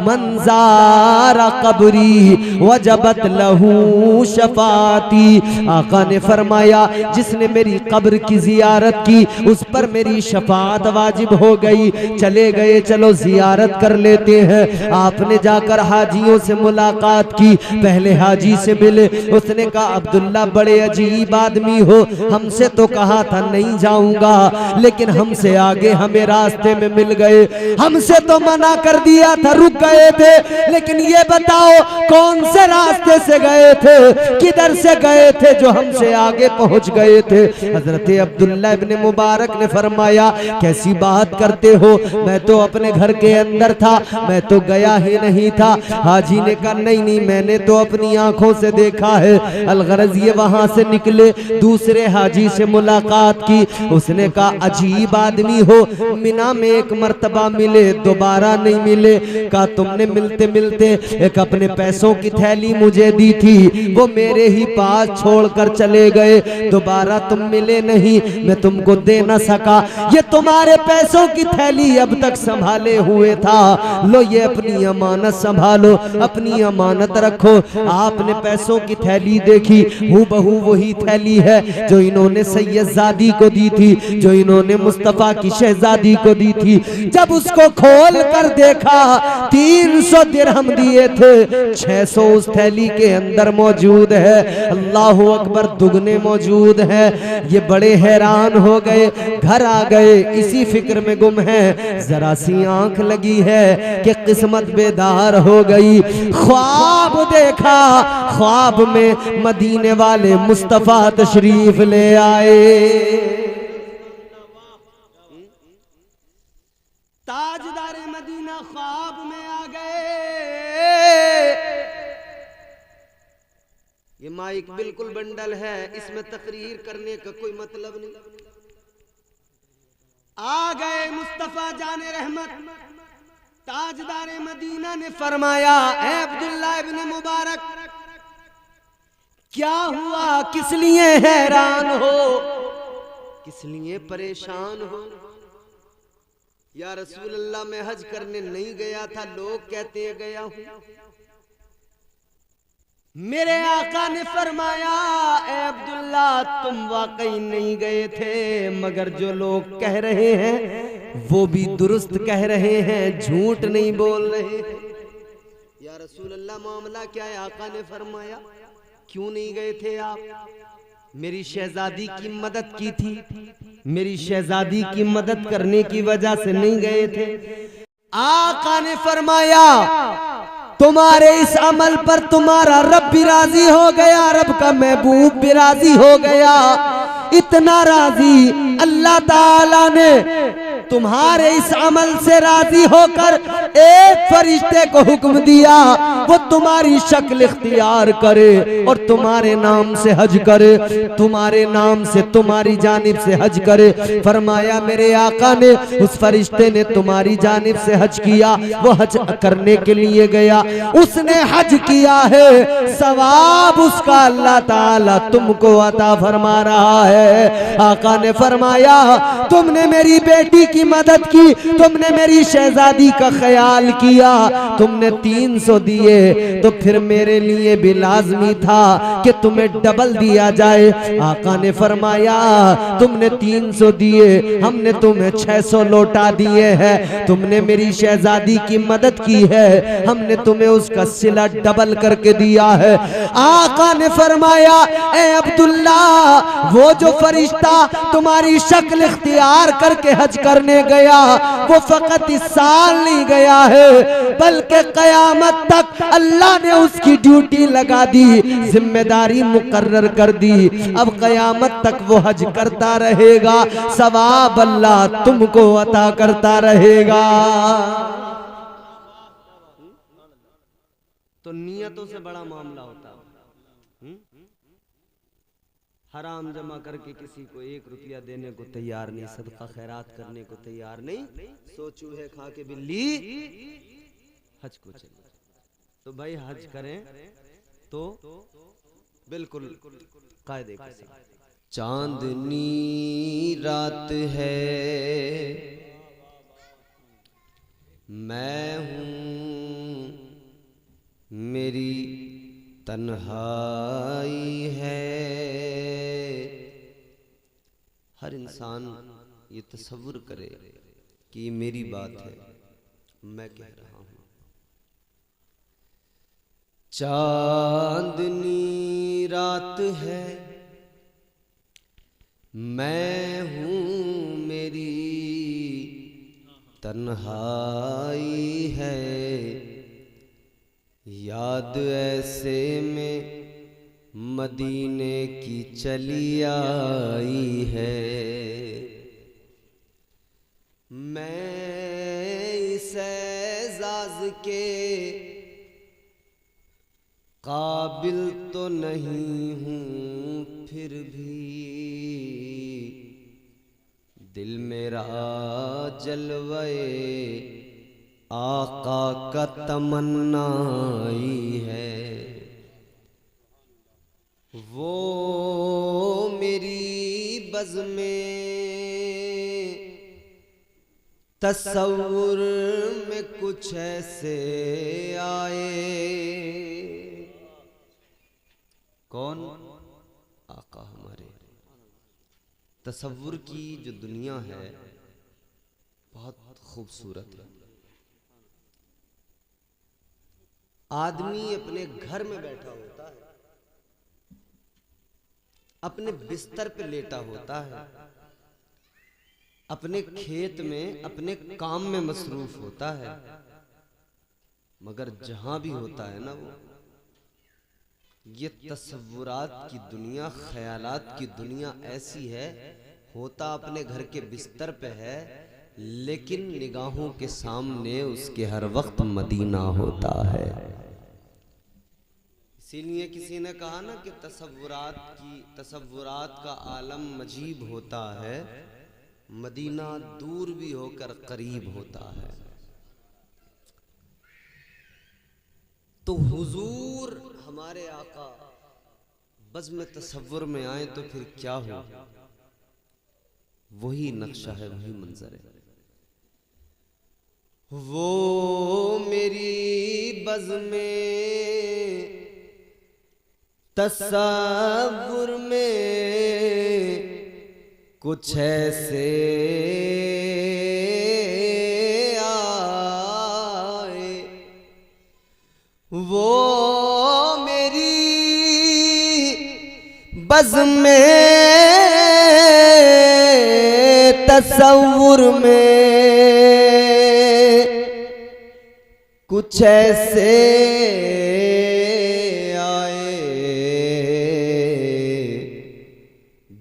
[SPEAKER 1] मंज़ारा कब्री वजबत लहू शफाती। आका ने फरमाया जिसने मेरी कब्र की जियारत की उस पर मेरी शफात वाजिब हो गई। चले गए, चलो जियारत कर लेते हैं। आपने जाकर हाजियों से मुलाकात की। पहले हाजी से मिले, उसने कहा अब्दुल्ला बड़े अजीब आदमी हो, हमसे तो कहा था नहीं जाऊंगा, लेकिन हमसे आगे हमें रास्ते में मिल गए, हमसे तो मना कर दिया था, रुक गए थे, लेकिन ये बताओ कौन से रास्ते से गए थे, किधर से गए थे जो हमसे आगे पहुंच गए थे। हजरत अब्दुल्ला इब्ने मुबारक ने फरमाया कैसी बात करते हो, मैं तो अपने घर के अंदर था, मैं तो गया ही नहीं था। हाजी ने कहा नहीं नहीं, मैंने तो अपनी आंखों से देखा है। अलगरज ये वहां से निकले, दूसरे हाजी से मुलाकात की। उसने कहा अजीब आदमी हो, मिना में एक मर्तबा मिले, दोबारा नहीं मिले। कहा तुमने मिलते मिलते एक अपने पैसों की थैली मुझे दी थी, वो मेरे ही पास छोड़कर चले गए, दोबारा तुम मिले नहीं, मैं तुमको दे न सका। ये तुम्हारे पैसों की थैली अब तक संभाले हुए था, लो ये अपनी अमानत संभालो, अपनी अमानत रखो। आपने पैसों की थैली देखी, हूबहू वही थैली है जो इन्होंने सैयदजादी को दी थी, जो इन्होंने मुस्तफा की शहजादी को दी थी। जब उसको खोल कर देखा 300 दिरहम दिए थे, 600 उस थैली के अंदर मौजूद है। अल्लाह अकबर, दुगने मौजूद है। ये बड़े हैरान हो गए, घर आ गए, इसी फिक्र में गुम है। जरा सी आंख लगी है कि किस्मत बेदार हो गई। ख्वाब देखा, ख्वाब में मदीने वाले मुस्तफा तशरीफ ले आए। अल्लाह ख्वाब में आ गए। ये माइक बिल्कुल बंडल है, इसमें तकरीर करने का कोई मतलब नहीं। आ गए मुस्तफा जाने रहमत ताजदार मदीना ने फरमाया, ऐ अब्दुल्ला इब्न मुबारक, क्या हुआ, किस लिए हैरान हो, किस लिए परेशान हो? या रसूल अल्लाह, मैं हज करने नहीं गया था, लोग कहते हैं गया हूं। मेरे आका ने फरमाया, ए अब्दुल्ला, तुम वाकई नहीं गए थे, मगर जो लोग कह रहे हैं वो भी दुरुस्त कह रहे हैं, झूठ नहीं बोल रहे हैं। या रसूल अल्लाह, मामला क्या है? आका ने फरमाया, क्यों नहीं गए थे आप? मेरी शहजादी की मदद की थी, मेरी शहजादी की मदद करने की वजह से नहीं गए थे। आका ने फरमाया, तुम्हारे इस अमल पर तुम्हारा रब भी राजी हो गया, रब का महबूब भी राजी हो गया। इतना राजी अल्लाह ताला ने तुम्हारे इस अमल से राजी होकर एक फरिश्ते को हुक्म दिया, वो तुम्हारी शक्ल इख्तियार करे और तुम्हारे नाम से हज करे, तुम्हारे नाम से, तुम्हारी जानिब से हज करे। फरमाया, मेरे आका ने, उस फरिश्ते ने तुम्हारी जानिब से हज किया, वो हज करने के लिए गया, उसने हज किया है, सवाब उसका अल्लाह ताला तुमको अता फरमा रहा है। आका ने फरमाया, तुमने मेरी बेटी की मदद की, तुमने मेरी शहजादी का ख्याल किया, तुमने 300 दिए, तो फिर मेरे लिए भी लाजमी था कि तुम्हें डबल दिया जाए। आका ने फरमाया, तुमने 300 दिए, हमने तुम्हें 600 लौटा दिए हैं, तुमने मेरी शहजादी की मदद की है, हमने तुम्हें उसका सिला डबल करके दिया है। आका ने फरमाया, ए अब्दुल्ला, वो जो फरिश्ता तुम्हारी शक्ल इख्तियार करके हज करने गया, वो फकत इस साल नहीं गया है, बल्कि कयामत तक अल्लाह ने उसकी ड्यूटी लगा दी, जिम्मेदारी मुकर्रर कर दी। अब कयामत तक वो हज करता रहेगा, सवाब अल्लाह तुमको अता करता रहेगा। तो नियतों से बड़ा मामला होता है। हराम जमा करके किसी को 1 रुपया देने को तैयार नहीं, सदका खैरात करने को तैयार नहीं, सो चूहे खा के बिल्ली हज को चले। तो भाई हज करें तो बिल्कुल कायदे के साथ। चांदनी रात है, मैं हूँ, मेरी तन्हाई है। हर इंसान ये तसव्वुर करे कि ये मेरी बात है, मैं कह रहा हूं। चांदनी रात है, मैं हूं, मेरी तन्हाई है, याद ऐसे में मदीने की चली आई है। मैं इस एजाज के काबिल तो नहीं हूँ, फिर भी दिल मेरा जलवे आका का तमन्नाई है। वो मेरी बज़्म तसव्वुर में कुछ ऐसे आए। कौन? आका हमारे। तसव्वुर की जो दुनिया है बहुत खूबसूरत है। आदमी अपने घर में बैठा होता है, अपने बिस्तर पे लेटा होता है, अपने खेत में अपने काम में मसरूफ होता है, मगर जहां भी होता है ना, वो ये तसव्वुरात की दुनिया, ख्यालात की दुनिया ऐसी है, होता अपने घर के बिस्तर पे है, लेकिन निगाहों के सामने उसके हर वक्त मदीना होता है। इसीलिए किसी ने कहा ना कि तसव्वुरात का आलम मजीब होता है, मदीना दूर भी होकर करीब होता है। तो हुजूर हमारे आका बज़्म तसव्वुर में आए तो फिर क्या हो, वही नक्शा है, वही मंजर है। वो मेरी बज़्म तसव्वुर में कुछ ऐसे आए, वो मेरी बज़्म तसव्वुर में कुछ ऐसे आए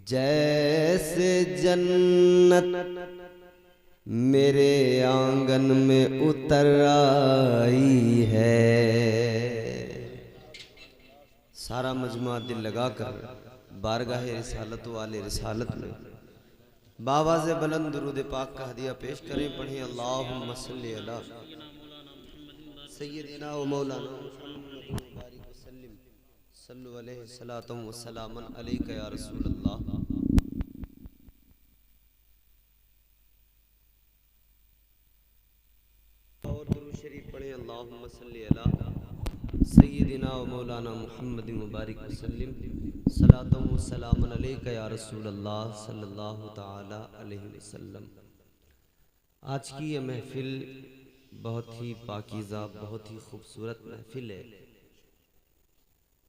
[SPEAKER 1] जैसे जन्नत मेरे आंगन में उतर आई है। सारा मजमा दिल लगाकर बारगाहे रिसालत वाले रिसालत में बावाज़े बुलंद दुरूद पाक का हदिया पेश करें। पढ़ें अल्लाहुम्मा सल्ली अला सय्यिदिना व मौलाना मुहम्मद मुबारिक वसल्लिम सल्लु अलैहि सलातम व सलामन अलैका या रसूल अल्लाह। और दुरूद शरीफ पढ़ें अल्लाहुम्मा सल्ली अला सय्यिदिना व मौलाना मुहम्मद मुबारिक वसल्लिम सलातम व सलामन अलैका या रसूल अल्लाह सल्लल्लाहु तआला अलैहि वसल्लम। आज की ये महफिल बहुत ही पाकीज़ा, बहुत ही खूबसूरत महफिल है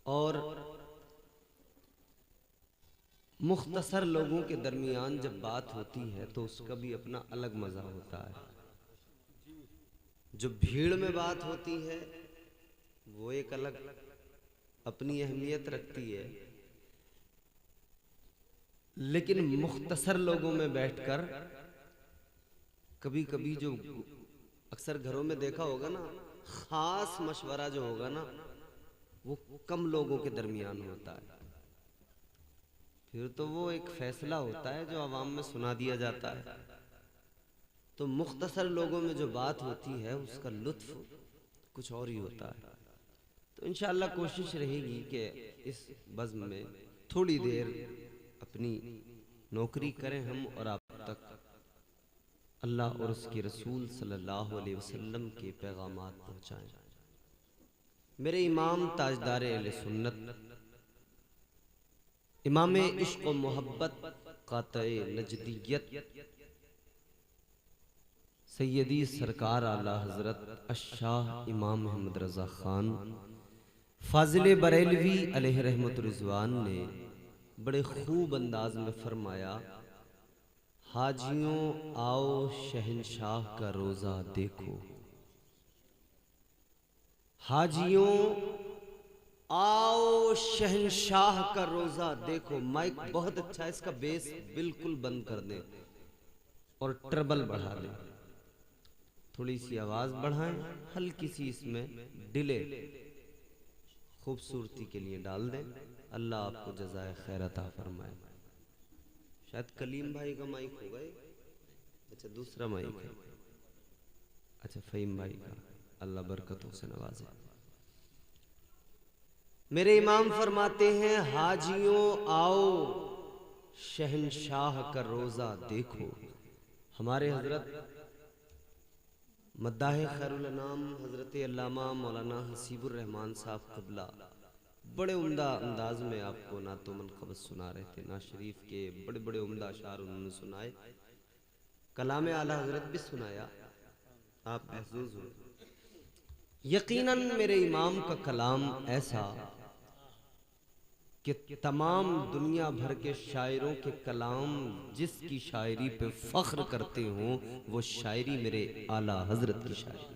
[SPEAKER 1] और मुख्तसर लोगों के दरमियान जब बात होती है तो उसका भी अपना अलग मज़ा होता है। जो भीड़ में बात होती है वो एक अलग अपनी अहमियत रखती है, लेकिन मुख्तसर लोगों में बैठकर कभी कभी जो अक्सर घरों में देखा होगा ना, खास मशवरा जो होगा ना वो कम लोगों के दरमियान होता है, फिर तो वो एक फैसला होता है जो आवाम में सुना दिया जाता है। तो मुख्तसर लोगों में जो बात होती है उसका लुत्फ कुछ और ही होता है। तो इंशाअल्लाह कोशिश रहेगी कि इस बज़्म में थोड़ी देर अपनी नौकरी करें हम और आप तक अल्लाह और उसके रसूल सल्लल्लाहु अलैहि वसल्लम के पैगामात पहुँचाएं। मेरे इमाम ताजदार अहले सुन्नत, इमाम इश्क व मोहब्बत, क़ातए नजदियत, सैयदी सरकार आला हजरत अशाह इमाम अहमद रज़ा खान फाजिल बरेलवी अलैहि रहमत रिज़वान ने बड़े खूब अंदाज में फरमाया, हाजियों आओ शहंशाह का रोजा देखो, हाजियों आओ शहंशाह का रोजा देखो। माइक बहुत अच्छा है, इसका बेस बिल्कुल बंद कर दें और ट्रबल बढ़ा दें, थोड़ी सी आवाज बढ़ाएं, हल्की सी इसमें डिले खूबसूरती के लिए डाल दें। अल्लाह आपको जज़ाए खैर अता फरमाए। शायद कलीम भाई का माइक होगा, अच्छा दूसरा माइक है, अच्छा फ़हीम भाई का, अल्लाह बरकतों से नवाजे। मेरे इमाम फरमाते हैं, हाजियों आओ शहंशाह का रोजा देखो। हमारे हजरत मद्दाह खैरुल अनाम हजरत अल्लामा मौलाना हसीबुर रहमान साहब क़िबला बड़े उम्दा अंदाज में आपको नातो मनक़बत सुना रहे थे। ना शरीफ के बड़े बड़े उम्दा अशार उन्होंने सुनाए, कलाम आला हजरत भी सुनाया, आप महसूस हो। यकीनन मेरे इमाम का कलाम ऐसा कि तमाम दुनिया भर के शायरों के कलाम जिसकी शायरी पे फख्र करते हों वो शायरी मेरे आला हजरत की शायरी।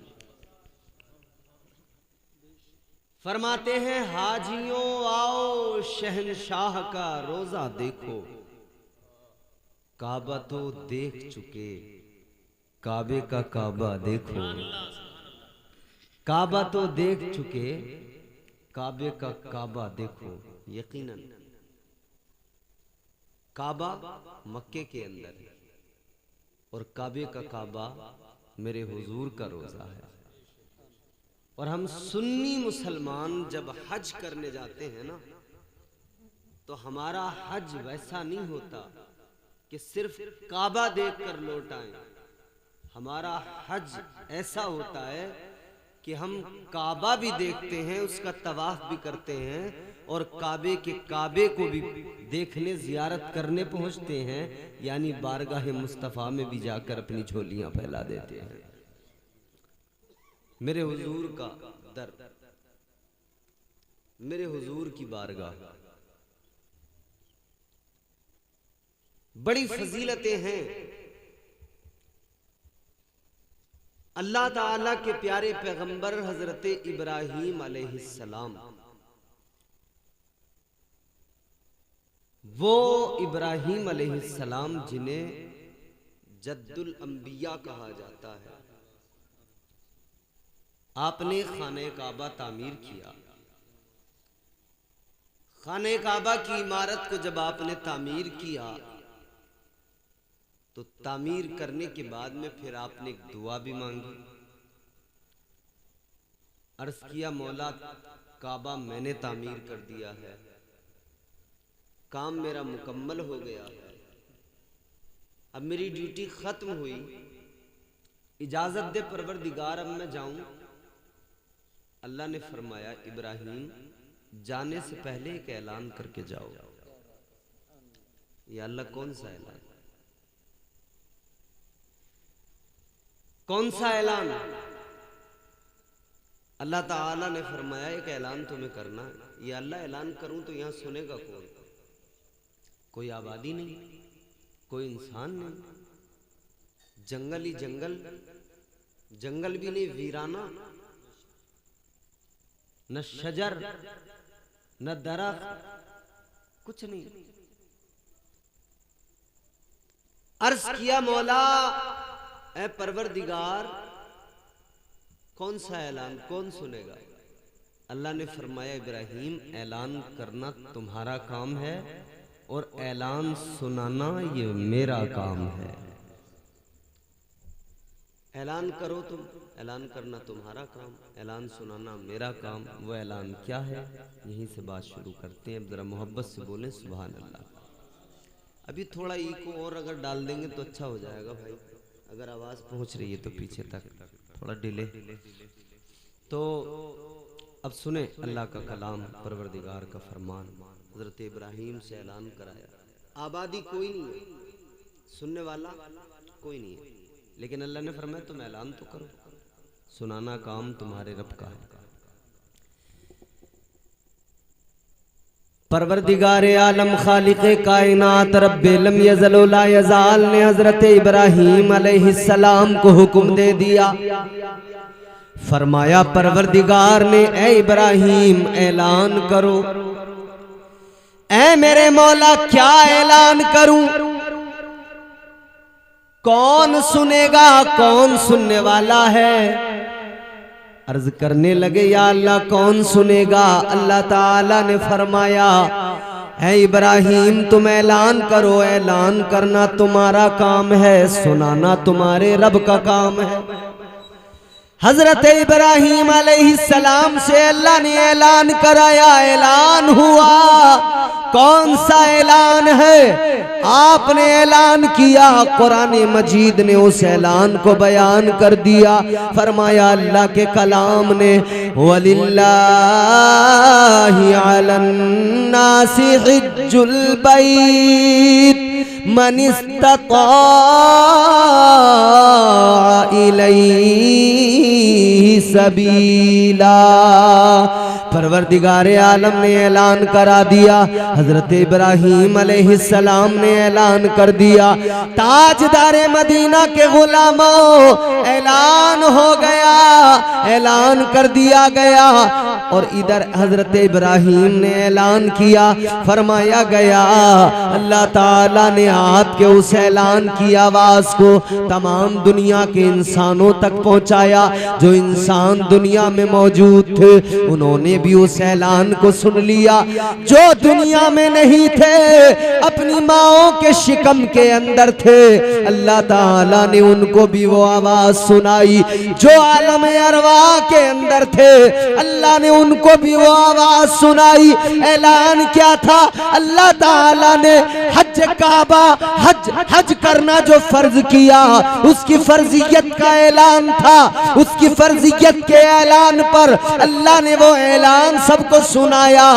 [SPEAKER 1] फरमाते हैं, हाजियों आओ शहंशाह का रोजा देखो, काबा तो देख चुके काबे का काबा देखो। काबा तो देख चुके, काबे का काबा देखो। यकीनन काबा मक्के के अंदर है और काबे का काबा मेरे हुजूर का रोजा है। और हम सुन्नी मुसलमान जब हज करने जाते हैं ना, तो हमारा हज वैसा नहीं होता कि सिर्फ काबा देखकर लौट आए। हमारा हज ऐसा होता है कि हम काबा भी देखते हैं, उसका तवाफ भी करते हैं और काबे के काबे को भी देखने जियारत करने पहुंचते हैं, यानी बारगाह मुस्तफ़ा में भी जाकर अपनी झोलियां फैला देते हैं। मेरे हुजूर का दर, मेरे हुजूर की बारगाह, बड़ी फजीलतें हैं। अल्लाह ताला के प्यारे पैगंबर हजरत इब्राहीम अलैहिस्सलाम, वो इब्राहीम अलैहिस्सलाम जिन्हें जद्दुल अंबिया कहा जाता है, आपने खाने काबा तामीर किया। खाने काबा की इमारत को जब आपने तामीर किया तो तामीर करने के बाद में फिर आपने एक दुआ भी मांगी। अर्ज किया, मौला काबा मैंने तामीर कर दिया है, काम मेरा मुकम्मल हो गया है, अब मेरी ड्यूटी खत्म हुई, इजाजत दे परवरदिगार, अब मैं जाऊं। अल्लाह ने फरमाया, इब्राहीम जाने से पहले एक ऐलान करके जाओ। या अल्लाह, कौन सा ऐलान? कौन सा ऐलान? अल्लाह ताला ने फरमाया, एक ऐलान तुम्हें करना है। या अल्लाह, ऐलान करूं तो यहां सुनेगा कौन? कोई आबादी नहीं, कोई इंसान नहीं, जंगल ही जंगल, जंगल भी नहीं, वीराना, न शजर न दरख्त, कुछ नहीं। अर्ज किया, मौला ऐ परवरदिगार, कौन सा ऐलान, कौन सुनेगा? अल्लाह ने फरमाया, इब्राहीम ऐलान करना तुम्हारा काम है और ऐलान सुनाना ये मेरा काम है। ऐलान करो तुम, ऐलान करना तुम्हारा काम, ऐलान सुनाना मेरा काम। वो ऐलान क्या है, यहीं से बात शुरू करते हैं। जरा मोहब्बत से बोलें सुभान अल्लाह। अभी थोड़ा इको और अगर डाल देंगे तो अच्छा हो जाएगा भाई, अगर आवाज पहुंच रही है तो पीछे तक थोड़ा डिले। तो अब सुने अल्लाह का कलाम, परवरदिगार का फरमान। हजरत इब्राहीम से ऐलान कराया, आबादी कोई नहीं है, सुनने वाला कोई नहीं है, लेकिन अल्लाह ने फरमाया तुम ऐलान तो करो, सुनाना काम तुम्हारे रब का है। परवरदिगारे आलम खालिक़े कायनात रब्बे लम यज़ल व ला यज़ाल ने हजरत इब्राहीम अलैहिस्सलाम को हुक्म दे दिया। फरमाया परवरदिगार ने, ए इब्राहीम ऐलान करो। ए मेरे मौला, क्या ऐलान करूं? कौन सुनेगा, कौन सुनने वाला है? अर्ज करने लगे, या अल्लाह कौन सुनेगा? अल्लाह ताला ने फरमाया, है इब्राहीम तुम ऐलान करो, ऐलान करना तुम्हारा काम है, सुनाना तुम्हारे रब का काम है। हजरत इब्राहीम अलैहिस्सलाम से अल्लाह ने ऐलान कराया, ऐलान हुआ। कौन सा ऐलान है? आपने ऐलान किया, कुरान मजीद ने उस ऐलान को बयान कर दिया। फरमाया अल्लाह के कलाम ने, वलिल्लाहि अलन्नासि हिज्जुल बैत मन इस्तता इलैहि सबीला। परवरदिगारे आलम ने ऐलान करा दिया, हजरत इब्राहीम अलैहिस्सलाम ने ऐलान कर दिया, ताजदारे मदीना के गुलामों ऐलान हो गया, ऐलान कर दिया गया। और इधर हजरत इब्राहीम ने ऐलान किया, फरमाया गया अल्लाह ताला ने आपके उस ऐलान की आवाज को तमाम दुनिया के इंसानों तक पहुंचाया। जो इंसान दुनिया में मौजूद थे उन्होंने भी उस ऐलान को सुन लिया। जो दुनिया में नहीं थे, अपनी माओं के शिकम के अंदर थे, अल्लाह ताला ने उनको भी वो आवाज सुनाई। जो आलम अरवाह के अंदर थे, अल्लाह ने उनको भी वो आवाज सुनाई। ऐलान क्या था? अल्लाह ताला ने हज काबा, हज करना जो फर्ज किया, उसकी फर्जियत का ऐलान था। उसकी फर्जियत के ऐलान पर अल्लाह ने वो ऐलान सबको सुनाया।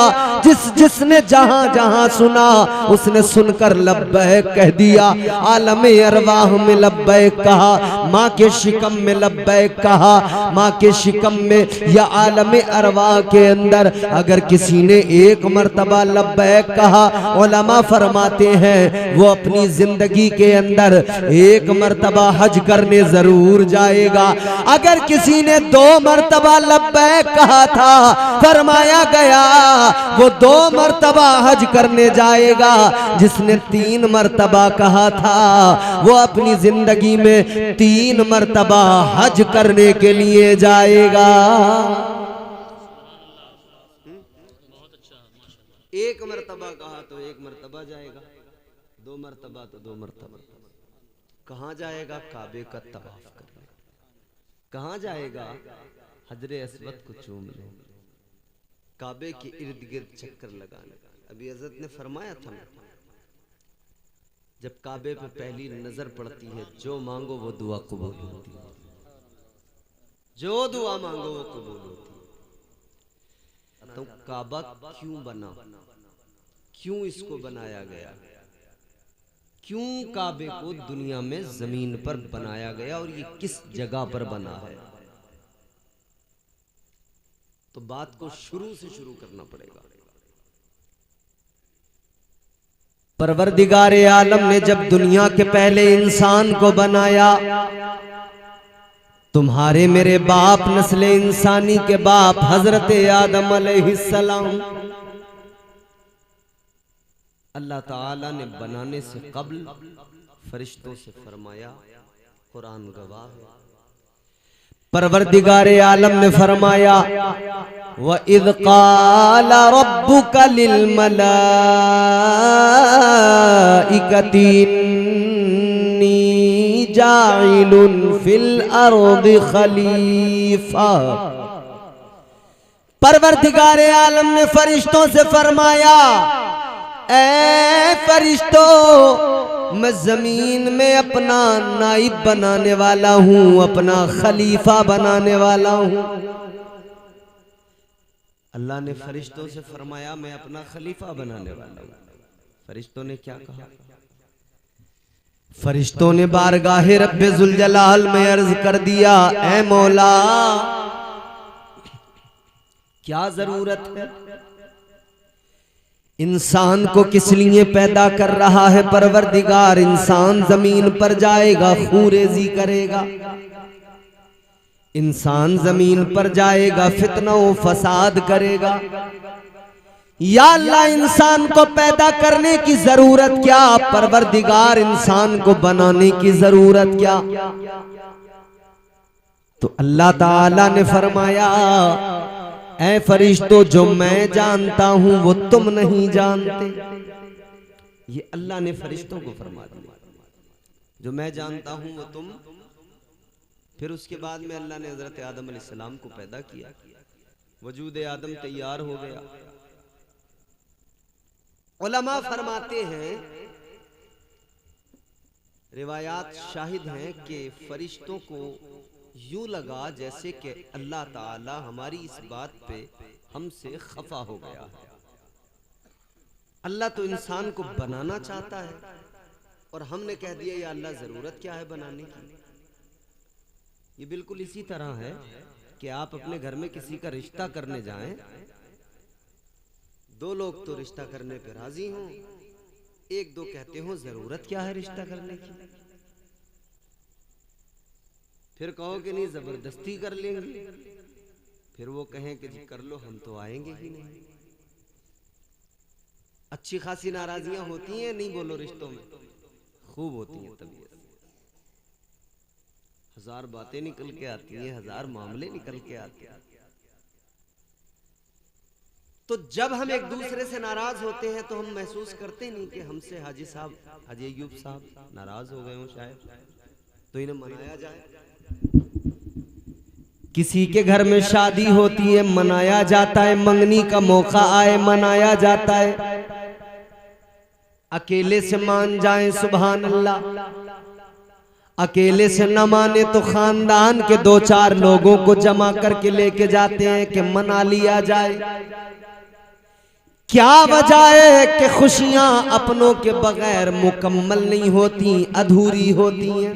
[SPEAKER 1] जिसने जहां जहां सुना उसने सुनकर लब्बैक कह दिया। आलम अरवाह में लब्बैक कहा, माँ के शिकम में लब्बैक कहा। माँ के शिकम में या आलम अरवाह के अंदर अगर किसी ने एक मर्तबा लब्बैक कहा, उलमा फरमाते हैं वो अपनी जिंदगी के अंदर एक मर्तबा हज करने जरूर जाएगा। अगर किसी ने 2 मर्तबा लब्बैक कहा था, फरमाया गया वो 2 मर्तबा हज करने जाएगा। जिसने 3 मर्तबा कहा था, वो अपनी जिंदगी में 3 मर्तबा हज करने के लिए जाएगा। एक मर्तबा कहा तो 1 मर्तबा जाएगा, 2 मर्तबा तो 2 मर्तबा। कहाँ जाएगा? काबे का तवाफ करने। कहाँ जाएगा? हजरे अस्वद को चूमने, काबे के इर्द गिर्द चक्कर लगाने। अभी हजरत ने फरमाया था, जब काबे पे पहली नजर पड़ती है, जो मांगो वो दुआ कबूल होती है। जो दुआ मांगो वो कबूल होती है। तो काबा क्यों बना? क्यों इसको बनाया गया? क्यों काबे को दुनिया में जमीन पर बनाया गया और ये किस जगह पर बना है? तो बात को शुरू से शुरू करना पड़ेगा। परवरदिगारे आलम ने जब दुनिया के पहले इंसान को बनाया, तुम्हारे मेरे बाप नस्ले इंसानी के बाप हजरत आदम अलैहिस्सलाम, अल्लाह ताला ने बनाने से कब्ल फरिश्तों से फरमाया, कुरान गवाह है, परवरदिगारे आलम ने फरमाया, व इज़ क़ाला रब्बुका लिल मलाइकति इन्नी जाइलुन फिल अर्दि खलीफा। परवरदिगारे आलम ने फरिश्तों से फरमाया, ऐ फरिश्तों, मैं जमीन में अपना नाइब बनाने वाला हूं, अपना खलीफा बनाने वाला हूं। अल्लाह ने फरिश्तों से फरमाया मैं अपना खलीफा बनाने वाला हूं। फरिश्तों ने क्या कहा? फरिश्तों ने बारगाहे रब्बे जुल जलाल में अर्ज कर दिया, ऐ मौला, क्या जरूरत है? इंसान को किस लिए पैदा कर रहा है परवरदिगार? इंसान जमीन पर जाएगा, खूरेजी करेगा। इंसान जमीन पर जाएगा, फितना व फसाद करेगा। या अल्लाह, इंसान को पैदा करने की जरूरत क्या? परवरदिगार, इंसान को बनाने की जरूरत क्या? तो अल्लाह ताला ने फरमाया, ऐ फरिश्तों, जो मैं जानता हूं वो तुम नहीं जानते। ये अल्लाह ने फरिश्तों को फरमा दिया, जो मैं जानता हूं वो तुम। फिर उसके बाद में अल्लाह ने हजरत आदम अलैहिस्सलाम को पैदा किया, वजूद आदम तैयार हो गया। उलमा फरमाते हैं, रिवायात शाहिद हैं कि फरिश्तों को यूं लगा जैसे कि अल्लाह ताला हमारी इस बात पे हमसे खफा हो गया है। अल्लाह तो इंसान को बनाना चाहता है और हमने कह दिया या अल्लाह जरूरत क्या है बनाने की। ये बिल्कुल इसी तरह है कि आप अपने घर में किसी का रिश्ता करने जाएं दो लोग तो रिश्ता करने पे राजी हों, एक दो कहते हो जरूरत क्या है रिश्ता करने की, फिर कहो कि नहीं जबरदस्ती कर लेंगे, फिर वो कहें कि जी कर लो, हम तो आएंगे ही नहीं। अच्छी खासी नाराजियां होती हैं, नहीं बोलो रिश्तों में खूब होती हैं, तबीयत हजार बातें निकल के आती हैं, हजार मामले निकल के आते हैं। तो जब हम एक दूसरे से नाराज होते हैं तो हम महसूस करते नहीं कि हमसे हाजी साहब, हाजी अय्यूब साहब नाराज हो गए हों शायद, तो इन्हें मनाया जाए। किसी के घर में शादी होती है मनाया जाता है, मंगनी का मौका आए मनाया जाता है। अकेले से मान जाएं सुभान अल्लाह, अकेले से न माने तो खानदान के दो चार लोगों को जमा करके लेके जाते हैं कि मना लिया जाए। क्या वजह है कि खुशियां अपनों के बगैर मुकम्मल नहीं होती, अधूरी होती हैं।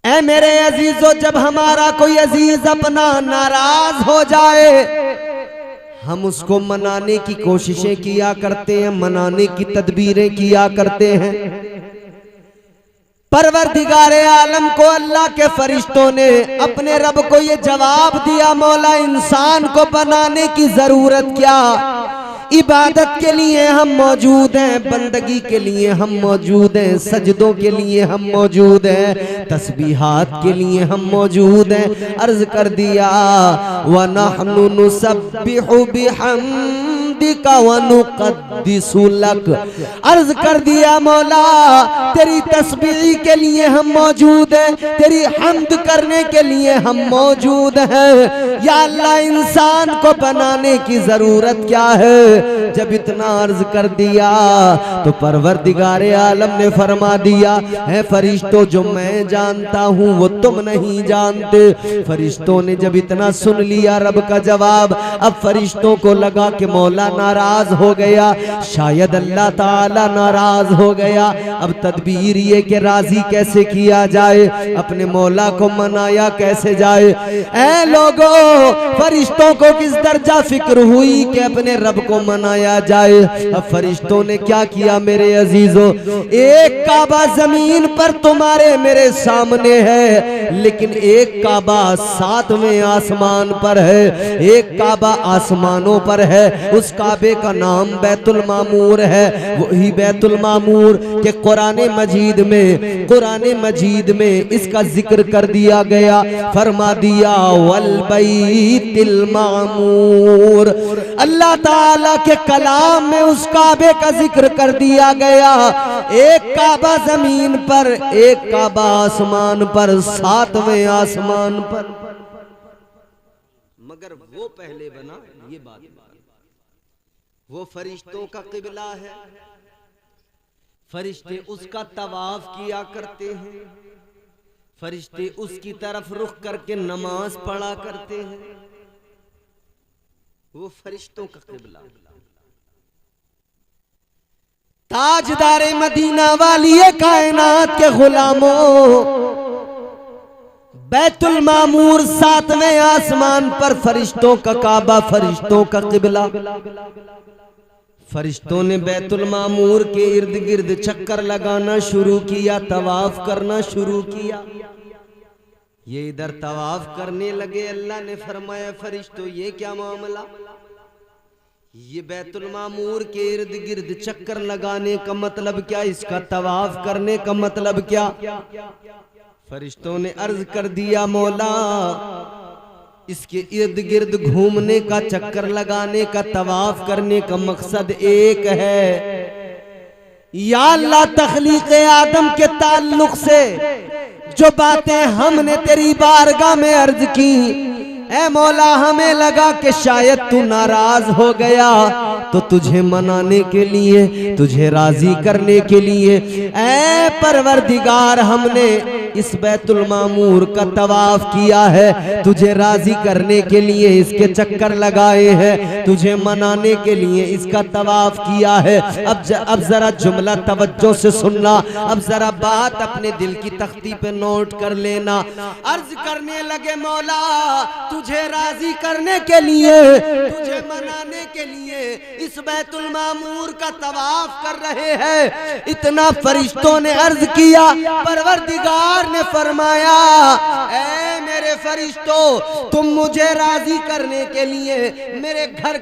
[SPEAKER 1] ऐ मेरे अजीजों, जब हमारा कोई अजीज अपना नाराज हो जाए, हम उसको मनाने की कोशिशें किया करते हैं, मनाने की तदबीरें किया करते हैं। परवरदिगारे आलम को, अल्लाह के फरिश्तों ने अपने रब को ये जवाब दिया, मौला इंसान को बनाने की जरूरत क्या, इबादत के लिए हम मौजूद हैं, बंदगी के लिए हम मौजूद हैं, सजदों के लिए हम मौजूद हैं, तस्बीहात के लिए हम मौजूद हैं। अर्ज कर दिया व नहनु नुसब्बिहु बिहम्दिका व नुक़द्दिसु लक, अर्ज कर दिया मौला तेरी तस्बीह के लिए हम मौजूद हैं, तेरी हम्द करने के लिए हम मौजूद हैं। या अल्लाह इंसान को बनाने की जरूरत क्या है। जब इतना अर्ज कर दिया तो परवरदिगारे आलम ने फरमा दिया, है फरिश्तों जो मैं जानता हूं वो तुम नहीं जानते। फरिश्तों ने जब इतना सुन लिया रब का जवाब, अब फरिश्तों को लगा कि मौला नाराज हो गया, शायद अल्लाह ताला नाराज हो गया। अब तदबीर ये कि राजी कैसे किया जाए, अपने मौला को मनाया कैसे जाए। ऐ लोगों, फरिश्तों को किस दर्जा फिक्र हुई कि अपने रब को मनाया जाए। अब फरिश्तों ने क्या किया मेरे अजीजों, एक काबा जमीन पर तुम्हारे मेरे सामने है, लेकिन एक काबा 7वें आसमान पर है, एक काबा आसमानों पर है। उस काबे का नाम बैतुल मामूर है। वही बैतुल मामूर के कुरान मजीद में इसका जिक्र कर दिया गया, फरमा दिया वल बैतिल मामूर। अल्लाह ताला के कलाम में उस काबे का जिक्र कर दिया गया। एक काबा जमीन पर, एक काबा आसमान पर, 7वें आसमान पर। मगर वो पहले बना, ये बात वो फरिश्तों का किबला है, फरिश्ते उसका तवाफ किया करते हैं, फरिश्ते उसकी तरफ रुख करके नमाज पढ़ा करते हैं। वो फरिश्तों का किबला। ताजदारे मदीना वाली कायनात के गुलामों, बैतुल मामूर 7वें आसमान पर, फरिश्तों का काबा, फरिश्तों का किबला। फरिश्तों ने बैतुल मामूर के इर्द गिर्द चक्कर लगाना शुरू किया, तवाफ करना शुरू किया। ये इधर तवाफ करने लगे। अल्लाह ने फरमाया फरिश्तों ये क्या मामला, ये बैतुल मामूर के इर्द गिर्द चक्कर लगाने का मतलब क्या, इसका तवाफ करने का मतलब क्या। फरिश्तों ने अर्ज कर दिया मौला इसके इर्द गिर्द घूमने का, चक्कर लगाने का, तवाफ करने का मकसद एक है। या अल्लाह तख्लीक आदम के ताल्लुक से जो बातें हमने तेरी बारगाह में अर्ज की, ऐ मौला हमें लगा कि शायद तू नाराज हो गया, तो तुझे मनाने के लिए, तुझे राजी करने के लिए ऐ परवरदिगार हमने इस बैतुल मामूर का तवाफ किया है, तुझे राजी करने के लिए इसके चक्कर लगाए हैं, तुझे मनाने के लिए इसका तवाफ किया है। अब जरा जुमला तवज्जो से सुनना, अब जरा बात अपने दिल की तख्ती पे नोट कर लेना। अर्ज करने लगे मौला तुझे राजी करने के लिए, तुझे मनाने के लिए इस बैतुल मामूर का तवाफ कर रहे हैं। इतना फरिश्तों ने अर्ज किया, परवरदिगार ने फरमाया ऐ मेरे फरिश्तों तुम मुझे राजी करने के लिए मेरे घर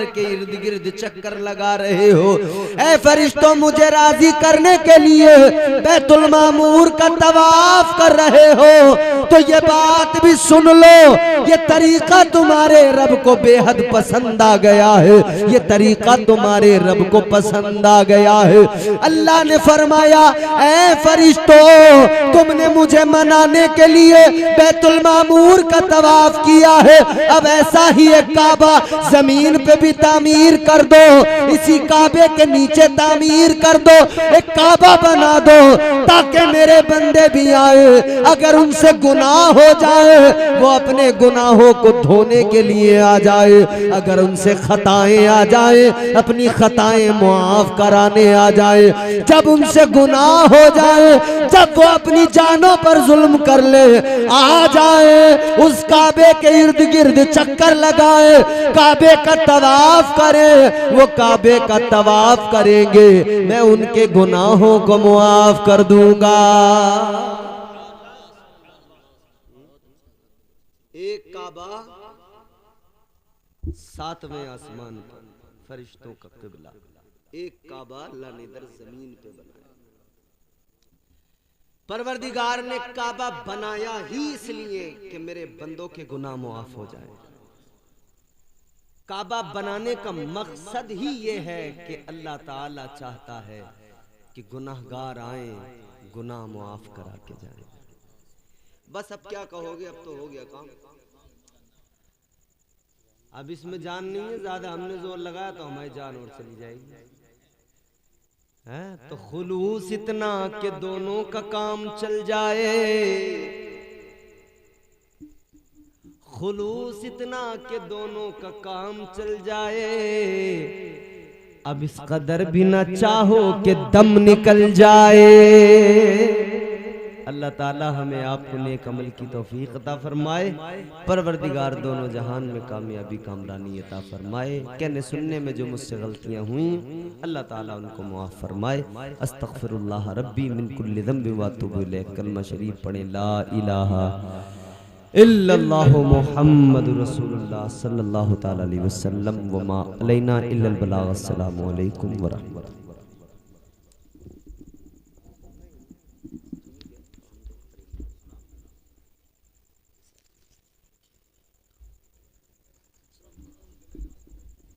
[SPEAKER 1] के इर्द गिर्द चक्कर लगा रहे हो। ऐ फरिश्तों मुझे राजी करने के लिए बैतुल मामूर का तवाफ कर रहे हो, तो ये बात भी सुन लो, ये तरीका तुम्हारे रब को बेहद पसंद आ गया है, ये तरीका तुम्हारे रब को पसंद आ गया है। अल्लाह ने फरमाया ऐ फरिश्तों तुमने मुझे मनाने के लिए बैतुल मामूर का तवाफ किया है, अब ऐसा ही एक काबा जमीन पे भी तामीर कर दो, इसी काबे के नीचे तामीर कर दो, एक काबा बना दो ताकि मेरे बंदे भी आए, अगर उनसे गुनाह हो जाए वो अपने गुनाहों को धोने के लिए आ जाए, अगर उनसे खताएं आ जाए अपनी खताएं मुआफ कराने आ जाए, जब उनसे गुनाह हो जाए, जब वो अपनी जानों पर जुल्म कर ले आ जाए, उस काबे के इर्द गिर्द चक्कर लगाए, काबे का तवाफ करे, वो काबे का तवाफ करेंगे, मैं उनके गुनाहों को मुआफ कर दूंगा। एक काबा सातवें आसमान पर फरिश्तों का क़िबला, एक काबा अल्लाह ने इधर जमीन पे बनाया। परवरदिगार ने काबा बनाया ही इसलिए कि मेरे बंदों के गुनाह मुआफ हो जाए। काबा बनाने का मकसद ही ये है कि अल्लाह ताला चाहता है कि गुनाहगार आए, गुनाह मुआफ करा के जाए। बस अब क्या कहोगे, अब तो हो गया काम, अब इसमें जान नहीं है ज्यादा, हमने जोर लगाया तो हमारी जान और चली जाएगी। है तो खुलूस इतना कि दोनों का काम चल जाए, खुलूस इतना कि दोनों का काम चल जाए, अब इस कदर भी ना चाहो कि दम निकल जाए। अल्लाह ताला हमें आपको नेक अमल की तौफीक अता फरमाए, परवरदिगार दोनों जहान में कामयाबी कामरानी अता फरमाए। कहने सुनने में जो मुझसे गलतियां हुई अल्लाह ताला उनको मुआफ़ फरमाए। अस्तगफिरुल्लाह रब्बी मिन कुल्लि ज़ंबि व अतूबु इलैह। कलमा शरीफ पढ़े ला इलाहा इल्लल्लाहु मुहम्मदुर रसूलुल्लाह सल्लल्लाहु तआला अलैहि वसल्लम व मा अलैना इल्लल बलाग। अस्सलामु अलैकुम व रहमतुल्लाह।